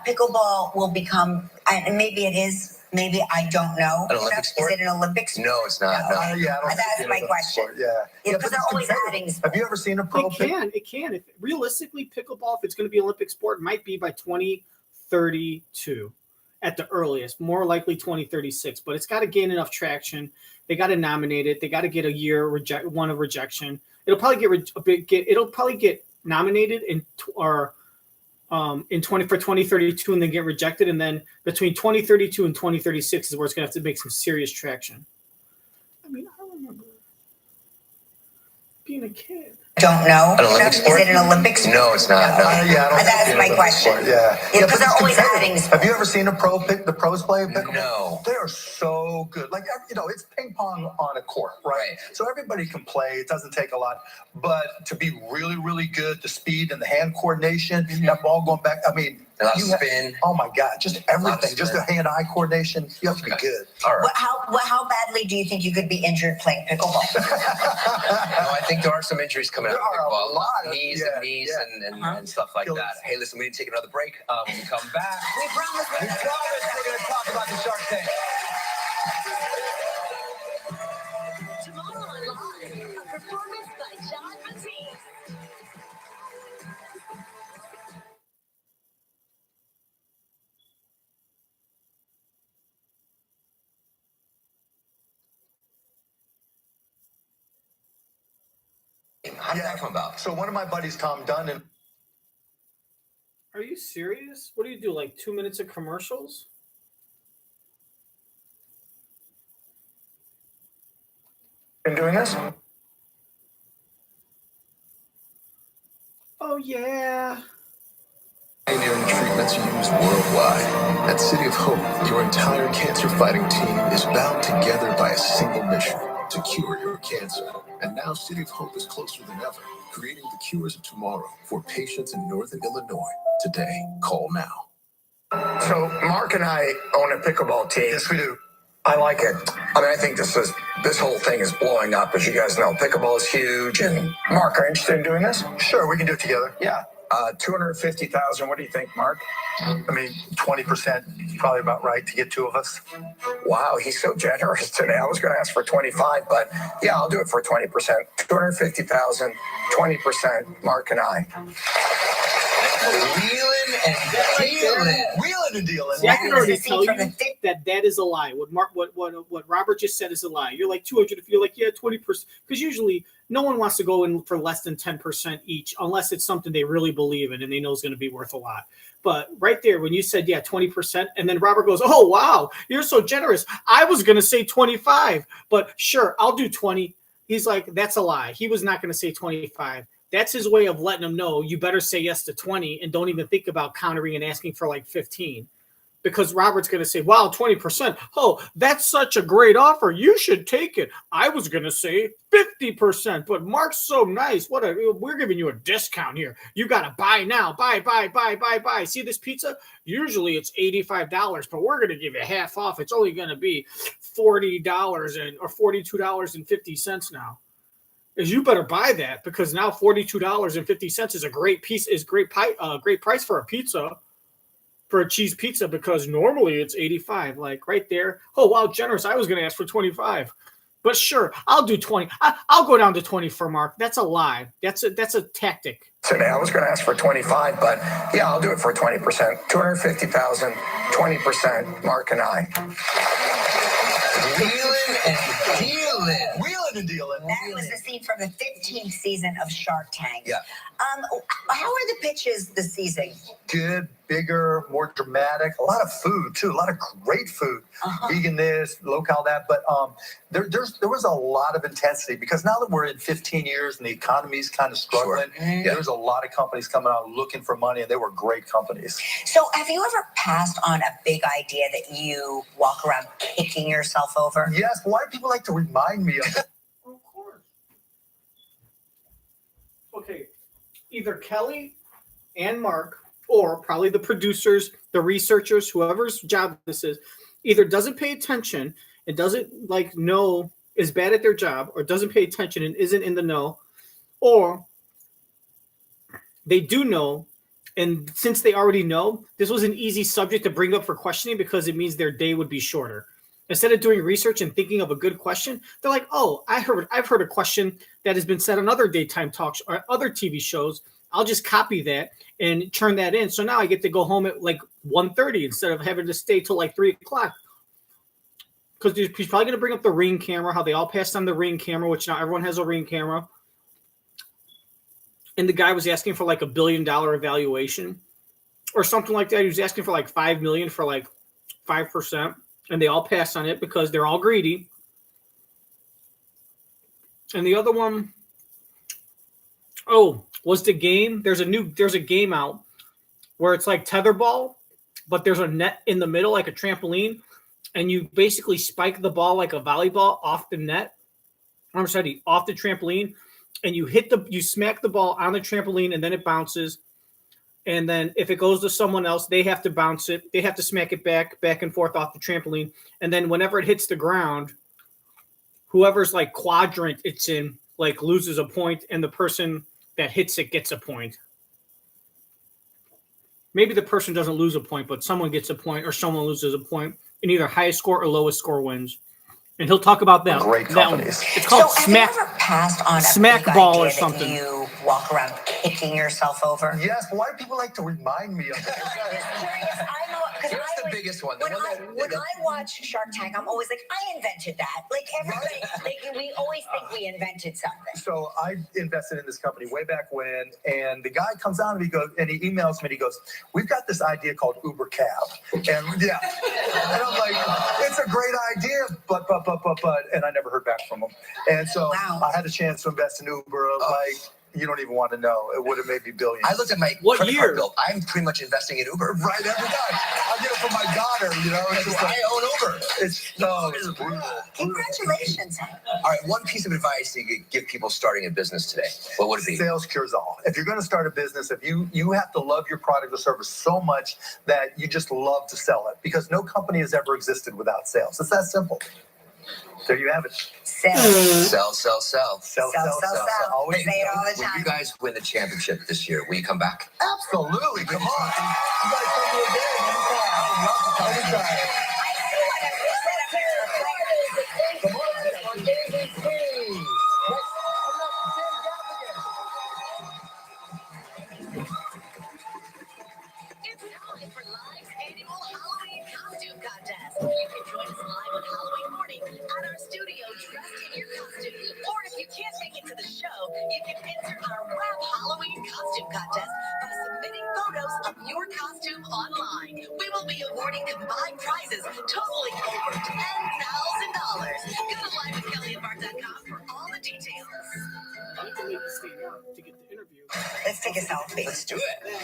pickleball will become, and maybe it is, maybe I don't know. An Olympic sport? Is it an Olympic sport? No, it's not. No. I don't That's think my it's a question. sport, Yeah, Because but they're it's always competitive. adding Have you ever seen a pro? It can. If, realistically, pickleball, if it's going to be an Olympic sport, it might be by 2032 at the earliest. More likely 2036. But it's got to gain enough traction. They got to nominate it. They got to get a year one of rejection. It'll probably get nominated for 2032 and then get rejected, and then between 2032 and 2036 is where it's going to have to make some serious traction. I mean, I remember being a kid. Don't know. An Olympic sport? Is it an Olympic sport? No, it's not. No. That's my question. Yeah, Because but they're it's always competitive. adding Have you ever seen the pros play pickleball? No. They are so good. Like, it's ping pong on a court, right? So everybody can play. It doesn't take a lot. But to be really, really good, the speed and the hand coordination, that ball going back, I mean, A lot of spin. Oh my God, just everything. Just the hand-eye coordination. You have to be good. All right. How badly do you think you could be injured playing pickleball? No, I think there are some injuries coming coming out There of are a pickleball. lot of- Knees yeah, and knees yeah. and stuff like Killers. that. Hey, listen, we need to take another break. When we come back, We promise we're going to talk about the Shark Tank. Tomorrow on Live, a performance by John Batiste. How did that come about? So one of my buddies, Tom Dunn, Are you serious? What do you do? Like 2 minutes of commercials? been doing this. Oh yeah. Pioneering treatments used worldwide. At City of Hope, your entire cancer fighting team is bound together by a single mission to cure your cancer. And now City of Hope is closer than ever, creating the cures of tomorrow for patients in Northern Illinois. Today, call now. So Mark and I own a pickleball team. yes, we do. I like it. I mean, I think this whole thing is blowing up. As you guys know, pickleball is huge. And Mark, are you interested in doing this? Sure, we can do it together. Yeah. 250,000. What do you think, Mark? I mean, 20% is probably about right to get two of us. Wow, he's so generous today. I was going to ask for 25, but yeah, I'll do it for 20%. 250,000, 20%, Mark and I. Wheeling and dealing. Wheeling and dealing. See, I can already That's the tell scene you from the that is a lie. What Robert just said is a lie. You're like 200 if you're like, yeah, 20%. Because usually no one wants to go in for less than 10% each unless it's something they really believe in and they know is going to be worth a lot. But right there, when you said, yeah, 20%, and then Robert goes, oh, wow, you're so generous. I was going to say 25, but sure, I'll do 20. He's like, that's a lie. He was not going to say 25. That's his way of letting them know you better say yes to 20 and don't even think about countering and asking for like 15. Because Robert's going to say, wow, 20%. Oh, that's such a great offer. You should take it. I was going to say 50%, but Mark's so nice. We're giving you a discount here. You got to buy now. Buy. See this pizza? Usually it's $85, but we're going to give you half off. It's only going to be $40 or $42.50 now. You better buy that because now $42.50 is a great price for a pizza. For a cheese pizza, because normally it's 85, like right there. Oh, wow, generous. I was going to ask for 25, but sure, I'll do 20. I'll go down to 20 for Mark. That's a lie. That's a tactic. Today, I was going to ask for 25, but yeah, I'll do it for 20%. 250,000, 20%, Mark and I. Wheeling and dealing. Wheeling and dealing. That was the scene from the 15th season of Shark Tank. Yeah. How are the pitches this season? Good, bigger, more dramatic. A lot of food too. A lot of great food. Vegan this, local that. But there was a lot of intensity because now that we're in 15 years and the economy's kind of struggling, there's a lot of companies coming out looking for money, and they were great companies. So have you ever passed on a big idea that you walk around kicking yourself over? Yes, but why do people like to remind me of it? Of course. Okay, either Kelly and Mark, or probably the producers, the researchers, whoever's job this is, either doesn't pay attention and doesn't know is bad at their job, or doesn't pay attention and isn't in the know, or they do know, and since they already know, this was an easy subject to bring up for questioning because it means their day would be shorter. Instead of doing research and thinking of a good question, they're like, "Oh, I've heard a question that has been said on other daytime talks or other TV shows. I'll just copy that and turn that in. So now I get to go home at like 1:30 instead of having to stay till like 3 o'clock." Because he's probably going to bring up the Ring camera, how they all passed on the Ring camera, which now everyone has a Ring camera. And the guy was asking for like $1 billion evaluation or something like that. He was asking for like $5 million for like 5%. And they all passed on it because they're all greedy. And the other one, was the game. There's a game out where it's like tetherball, but there's a net in the middle, like a trampoline, and you basically spike the ball like a volleyball off the net. I'm sorry, off the trampoline, and you smack the ball on the trampoline, and then it bounces. And then if it goes to someone else, they have to bounce it. They have to smack it back and forth off the trampoline. And then whenever it hits the ground, whoever's like quadrant it's in, like loses a point and the person that hits it gets a point. Maybe the person doesn't lose a point, but someone gets a point or someone loses a point, and either highest score or lowest score wins. And he'll talk about that. Great that one. companies. It's called So smack. have you ever passed on a smack big ball idea or something. that you walk around kicking yourself over? Yes, but why do people like to remind me of it? I'm just curious. I know because What's the biggest one? The When, one I, that- when I watch Shark Tank, I'm always like, I invented that. Like everybody, like we always think we invented something. So I invested in this company way back when, and the guy comes on and he emails me and he goes, "We've got this idea called Uber Cab." And yeah. And I'm like, it's a great idea, but, and I never heard back from him. And so I had a chance to invest in Uber. Like, you don't even want to know. It would have made me billions. I looked at my What credit year? card bill. I'm pretty much investing in Uber. Right, every time. I get it from my daughter, you know. It's just I like, own Uber. it's brutal. Congratulations, Hank. All right, one piece of advice you could give people starting a business today. What would it be? Sales cures all. If you're going to start a business, if you have to love your product or service so much that you just love to sell it, because no company has ever existed without sales. It's that simple. There you have it. Sell. Sell. Always Say it all the When time. you guys win the championship this year, will you come back? Absolutely. Come on. You guys come here again. Anytime. Come on. ABC. It's time for Live's annual Halloween costume contest. You can join us live on Halloween morning at our studio dressed in your costume. Or if you can't make it to the show, you can enter our web Halloween costume contest by submitting photos of your costume online. We will be awarding combined prizes totaling over $10,000. Go to livewithkellyandmark.com for all the details. To get the interview. Let's take a selfie. Let's do it. Next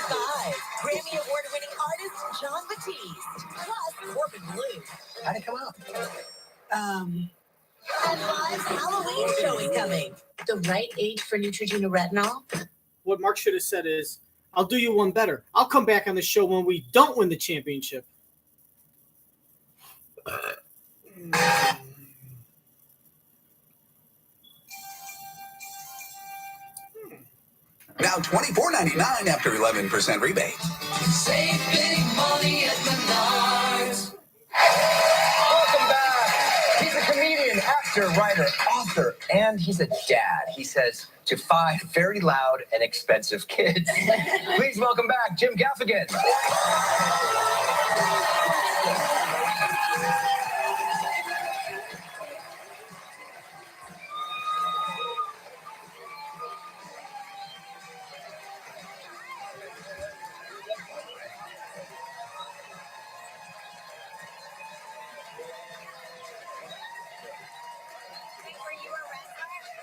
5, Grammy Award-winning artist John Batiste, plus Corbin Blue. How'd it come out? And Live's Halloween show is coming. The right age for Neutrogena retinol? What Mark should have said is, I'll do you one better. I'll come back on the show when we don't win the championship. Now $24.99 after 11% rebate. Save big money at Menards. Welcome back. He's a comedian, actor, writer, author, and he's a dad. He says to 5 very loud and expensive kids. Please welcome back Jim Gaffigan.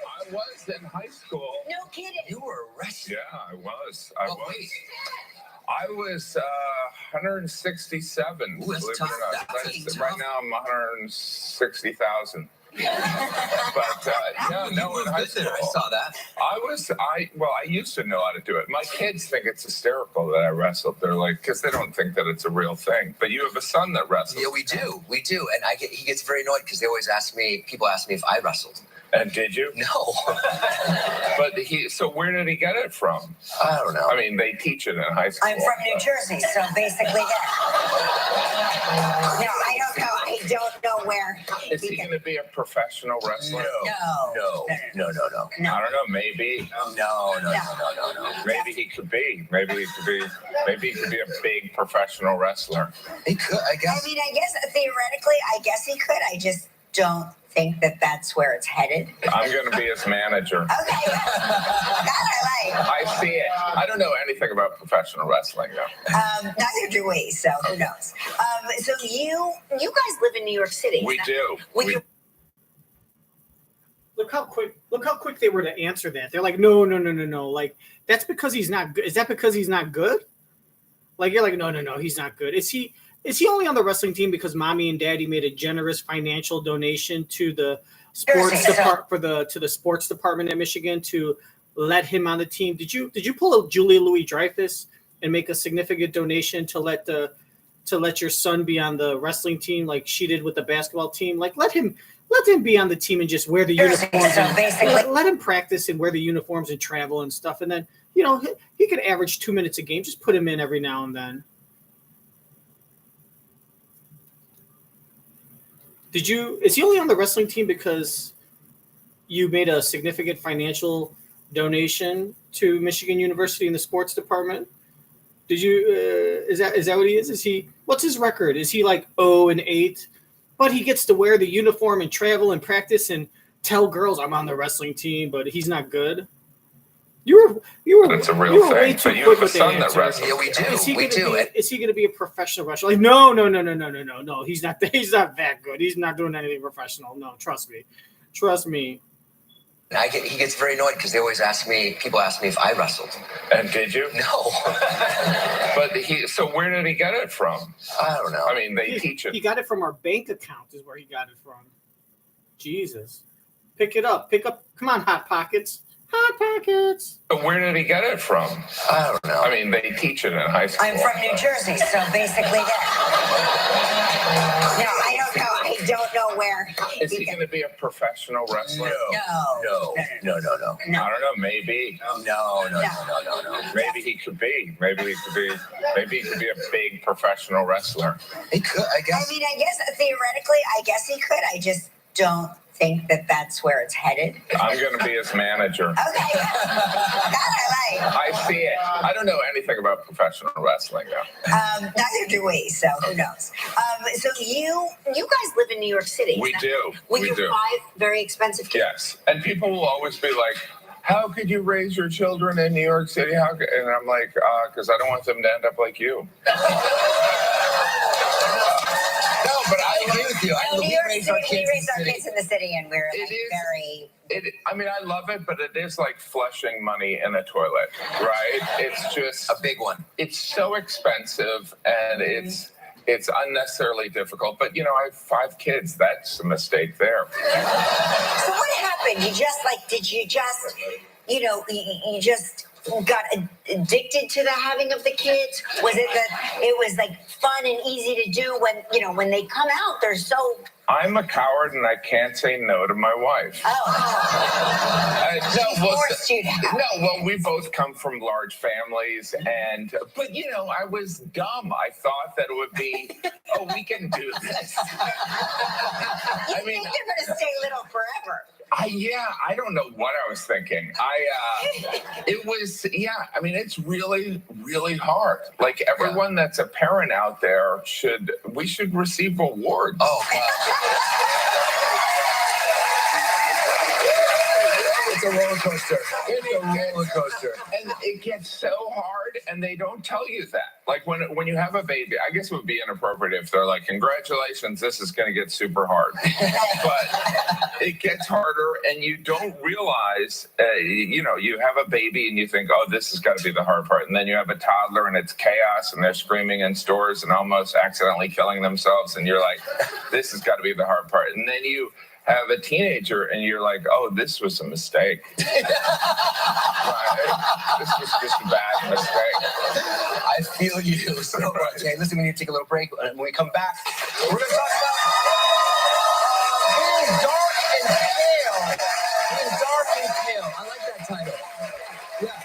I was in high school. No kidding. You were arrested. Yeah, I was. I was. Wait. I was 167. Ooh, that's believe it tough. or not. That's tough. Right now I'm 160,000. But yeah, you no, moved in high with it. school. I saw that. I used to know how to do it. My kids think it's hysterical that I wrestled. They're like, because they don't think that it's a real thing. But you have a son that wrestles. Yeah, we do. And he gets very annoyed because people ask me if I wrestled. And did you? No. But so where did he get it from? I don't know. I mean, they teach it in high school. I'm from New Jersey, so basically, no, I don't know. I don't know where. Is he going to be a professional wrestler? No. I don't know. Maybe. No. Maybe he could be. Maybe he could be a big professional wrestler. He could, I guess. I mean, I guess theoretically, I guess he could. I just don't think that that's where it's headed. I'm going to be his manager. Okay, that I like. I see it. I don't know anything about professional wrestling, though. Neither do we, so who knows? So you guys live in New York City. We do. Look how quick they were to answer that. They're like, no. Like, that's because he's not good. Is that because he's not good? Like, you're like, no, he's not good. Is he only on the wrestling team because mommy and daddy made a generous financial donation to the sports to the sports department at Michigan to let him on the team? Did you pull a Julia Louis-Dreyfus and make a significant donation to let the to let your son be on the wrestling team like she did with the basketball team. Like let him be on the team and just wear the uniforms. So and basically- let him practice and wear the uniforms and travel and stuff. And then, you know, he could average 2 minutes a game. Just put him in every now and then. Is he only on the wrestling team because you made a significant financial donation to Michigan University in the sports department? Did you? Is that what he is? What's his record? Is he like 0-8? But he gets to wear the uniform and travel and practice and tell girls I'm on the wrestling team, but he's not good. You were. That's a real thing. Way too But you quick have a with the son that answer. wrestles. Yeah, we do. Is he We gonna do. Is he going to be a professional wrestler? Like, no. He's not. He's not that good. He's not doing anything professional. No, trust me. And he gets very annoyed because people ask me if I wrestled. And did you? No. But so where did he get it from? I don't know. I mean, they teach it. He got it from our bank account is where he got it from. Jesus. Pick it up. Come on, Hot Pockets. Hot Pockets. But where did he get it from? I don't know. I mean, they teach it in high school. I'm from New Jersey, so basically that. No, I don't know. I don't know where. Is he going to be a professional wrestler? No. I don't know. Maybe. No. Maybe he could be. Maybe he could be a big professional wrestler. He could, I guess. I mean, I guess theoretically, I guess he could. I just don't think that that's where it's headed. I'm going to be his manager. Okay. That I see it. I don't know anything about professional wrestling, though. Neither do we, so who knows? So you guys live in New York City. We do. With We your do. 5 very expensive kids. Yes. And people will always be like, how could you raise your children in New York City? And I'm like, because I don't want them to end up like you. No, but I agree with you. New York City, we raise our kids in the city, and we're very. I mean, I love it, but it is like flushing money in a toilet, right? It's just a big one. It's so expensive, and it's unnecessarily difficult. But I have 5 kids. That's a mistake there. So what happened? Did you just got addicted to the having of the kids? Was it that it was like fun and easy to do when they come out, they're so... I'm a coward and I can't say no to my wife. Forced you to have. No, well, we both come from large families, but I was dumb. I thought that it would be, we can do this. I mean, you're going to stay little forever. I don't know what I was thinking. It's really, really hard. Like everyone that's a parent out there we should receive awards. Oh, God. It's a roller coaster. And it gets so hard, and they don't tell you that. Like when you have a baby, I guess it would be inappropriate if they're like, congratulations, this is going to get super hard. But it gets harder, and you don't realize, you have a baby, and you think, oh, this has got to be the hard part. And then you have a toddler, and it's chaos, and they're screaming in stores and almost accidentally killing themselves. And you're like, this has got to be the hard part. And then you have a teenager and you're like, oh, this was a mistake. Right? This was just a bad mistake. I feel you so much. Hey, listen, we need to take a little break. When we come back, we're going to talk about being dark and pale. Being dark and pale. I like that title. Yeah.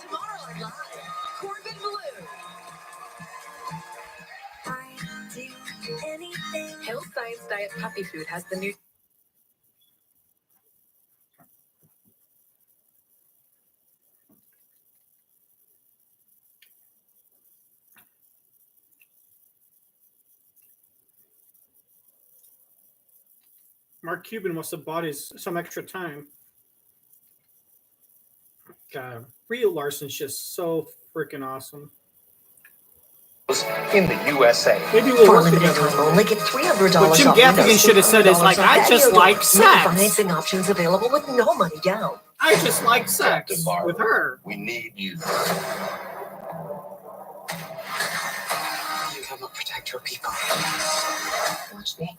Tomorrow live, Corbin Blue. Hill Science Diet Puppy Food has the new... Mark Cuban must have bought some extra time. God, Brie Larson's just so freaking awesome. In the USA. Maybe we'll For a work limited together. time only, get $300 What Jim off Gaffigan windows, should have said is like, $50 I off just patio like doors, sex. Financing options available with no money down. I just like sex with her. We need you. You cannot protect your people. Watch me.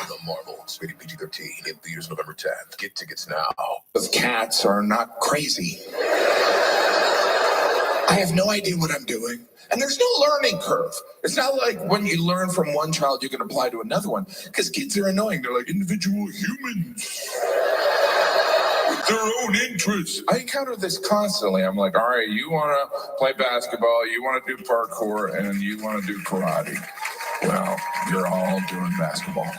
The Marvel, rated PG-13, in theaters November 10th. Get tickets now. Because cats are not crazy. I have no idea what I'm doing. And there's no learning curve. It's not like when you learn from one child, you can apply to another one. Because kids are annoying. They're like individual humans with their own interests. I encounter this constantly. I'm like, all right, you want to play basketball, you want to do parkour, and you want to do karate. Well, you're all doing basketball.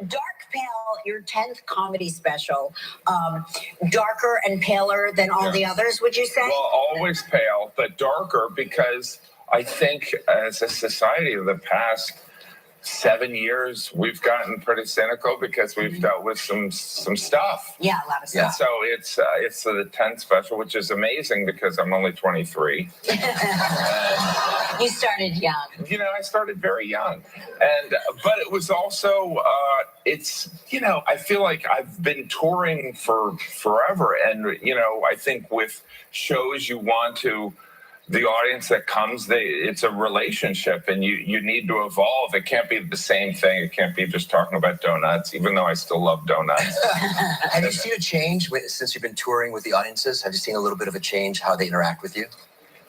Dark Pale, your 10th comedy special, darker and paler than all the others, would you say? Well, always pale, but darker because I think as a society of the past 7 years, we've gotten pretty cynical because we've dealt with some stuff. Yeah, a lot of stuff. So it's the 10th special, which is amazing because I'm only 23. You started young. You know, I started very young, but it was also I feel like I've been touring for forever, and I think with shows you want to. The audience that comes, it's a relationship, and you need to evolve. It can't be the same thing. It can't be just talking about donuts, even though I still love donuts. Have you seen a change since you've been touring with the audiences? Have you seen a little bit of a change how they interact with you?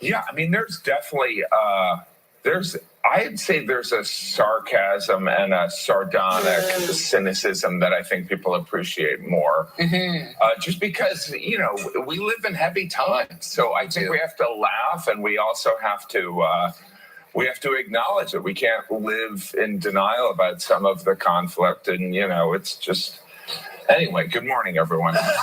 Yeah, I mean, there's definitely I'd say there's a sarcasm and a sardonic cynicism that I think people appreciate more. Just because, we live in heavy times. So I think we have to laugh, and we also have to acknowledge that we can't live in denial about some of the conflict. And, it's just... Anyway, good morning, everyone. I like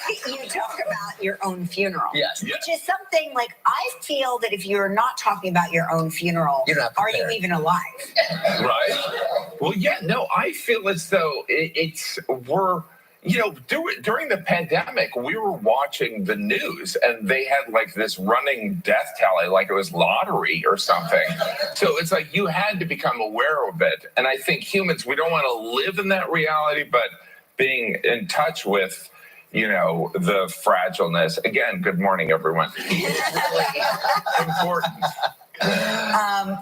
that you talk about your own funeral. Yes. Which is something like, I feel that if you're not talking about your own funeral, are you even alive? Right? Well, yeah, no, I feel as though during the pandemic, we were watching the news, and they had like this running death tally, like it was lottery or something. So it's like you had to become aware of it. And I think humans, we don't want to live in that reality, but being in touch with, the fragileness. Again, good morning, everyone. Important.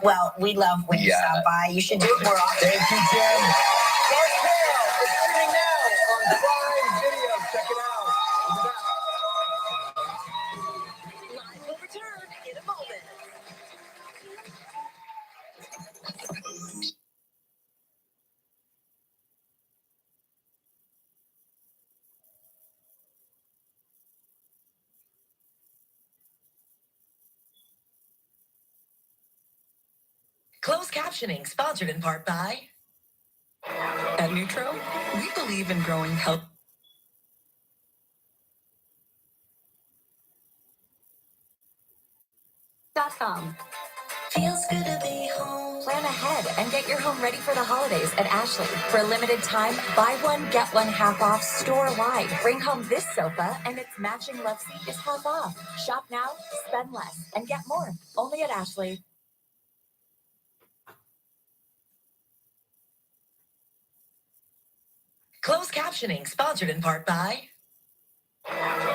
Well, we love when you stop by. You should do it more often. Thank you, Jen. It's streaming now on Prime Video. Check it out. Live will return in a moment. Closed captioning sponsored in part by... At Nutro, we believe in growing health. .com. Feels good to be home. Plan ahead and get your home ready for the holidays at Ashley. For a limited time, buy one, get one half off store-wide. Bring home this sofa and its matching love seat is half off. Shop now, spend less, and get more. Only at Ashley. Closed captioning sponsored in part by...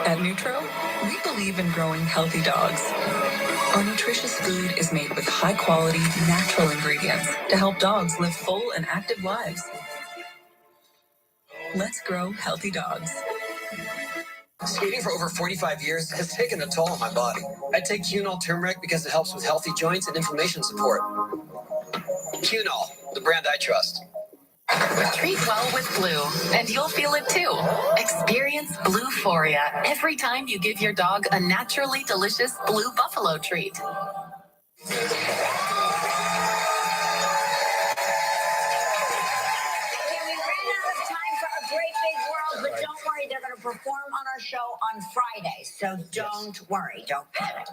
At Nutro, we believe in growing healthy dogs. Our nutritious food is made with high-quality, natural ingredients to help dogs live full and active lives. Let's grow healthy dogs. Skating for over 45 years has taken a toll on my body. I take Cunol turmeric because it helps with healthy joints and inflammation support. Cunol, the brand I trust. Treat well with Blue, and you'll feel it too. Experience Bluephoria every time you give your dog a naturally delicious Blue Buffalo treat. But don't worry, they're going to perform on our show on Friday. So don't worry, don't panic.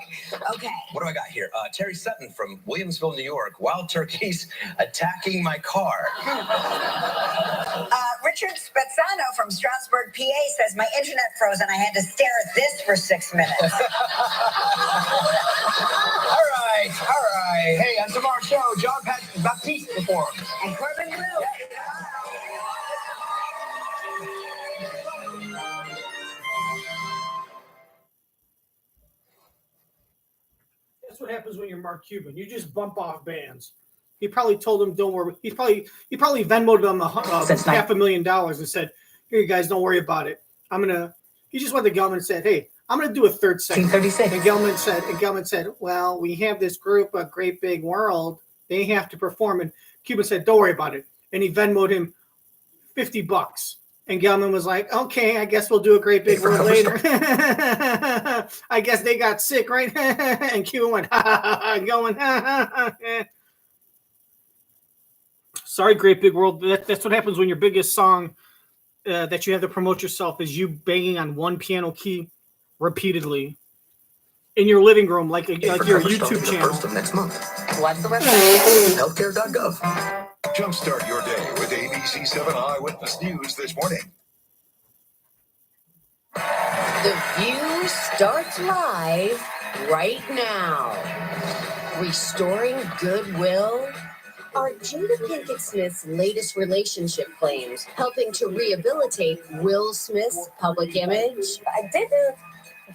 Okay. What do I got here? Terry Sutton from Williamsville, New York. Wild turkeys attacking my car. Richard Spezzano from Strasbourg, PA says, my internet froze and I had to stare at this for 6 minutes. All right. Hey, on tomorrow's show, John Baptiste performs. And Corbin Blue. That's what happens when you're Mark Cuban. You just bump off bands. He probably told him, "Don't worry." He probably Venmoed him $500,000 and said, "Here, you guys, don't worry about it. He just went to Gelman and said, "Hey, I'm gonna do a third segment." And Gelman said, "Well, we have this group, a Great Big World. They have to perform." And Cuban said, "Don't worry about it." And he Venmoed him $50. And Gelman was like, "Okay, I guess we'll do a Great Big World later." I guess they got sick, right? And Cuban went, "Ha ha ha," going, "Ha ha ha." Sorry, Great Big World. That's what happens when your biggest song that you have to promote yourself is you banging on one piano key repeatedly in your living room, like your YouTube channel. First of next month. What's the website? Healthcare.gov. Jumpstart your day with ABC 7 Eyewitness News this morning. The View starts live right now. Restoring goodwill are Jada Pinkett Smith's latest relationship claims helping to rehabilitate Will Smith's public image? I didn't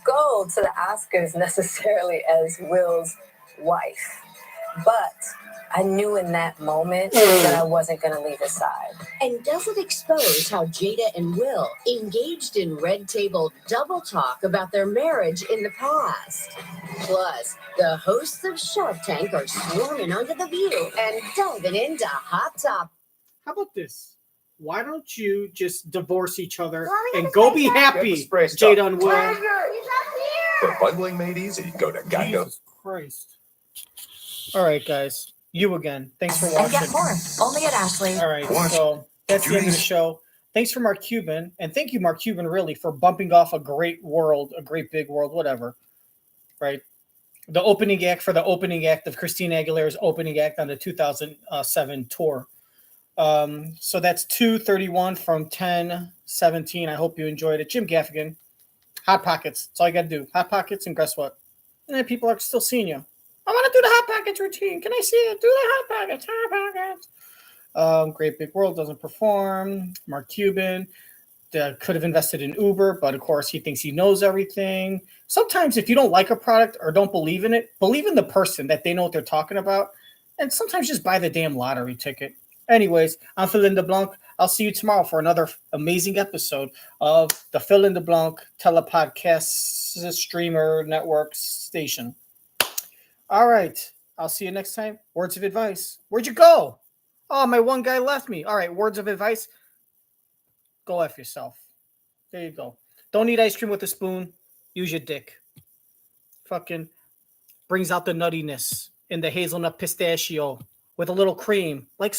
go to the Oscars necessarily as Will's wife, but I knew in that moment that I wasn't going to leave his side. And does it expose how Jada and Will engaged in red table double talk about their marriage in the past? Plus, the hosts of Shark Tank are swarming onto The View and diving into hot top. How about this? Why don't you just divorce each other and go be happy, Jada and Will? For bundling made easy, go to Geico. Jesus Christ. All right, guys. You again. Thanks for watching. And get more. Only at Ashley. All right, so that's the end of the show. Thanks for Mark Cuban, and thank you, Mark Cuban, really, for bumping off a great big world, whatever. Right? The opening act for the opening act of Christina Aguilera's opening act on the 2007 tour. So that's 2:31 from 10:17. I hope you enjoyed it. Jim Gaffigan, Hot Pockets. That's all you got to do. Hot Pockets, and guess what? And people are still seeing you. I want to do the Hot Pockets routine. Can I see it? Do the Hot Pockets. Hot Pockets. Great Big World doesn't perform. Mark Cuban could have invested in Uber, but of course he thinks he knows everything. Sometimes if you don't like a product or don't believe in it, believe in the person that they know what they're talking about. And sometimes just buy the damn lottery ticket. Anyways, I'm Phil in the Blanc. I'll see you tomorrow for another amazing episode of the Phil in the Blanc telepodcast streamer network station. All right. I'll see you next time. Words of advice. Where'd you go? Oh, my one guy left me. All right. Words of advice. Go F yourself. There you go. Don't eat ice cream with a spoon. Use your dick. Fucking brings out the nuttiness in the hazelnut pistachio with a little cream. Like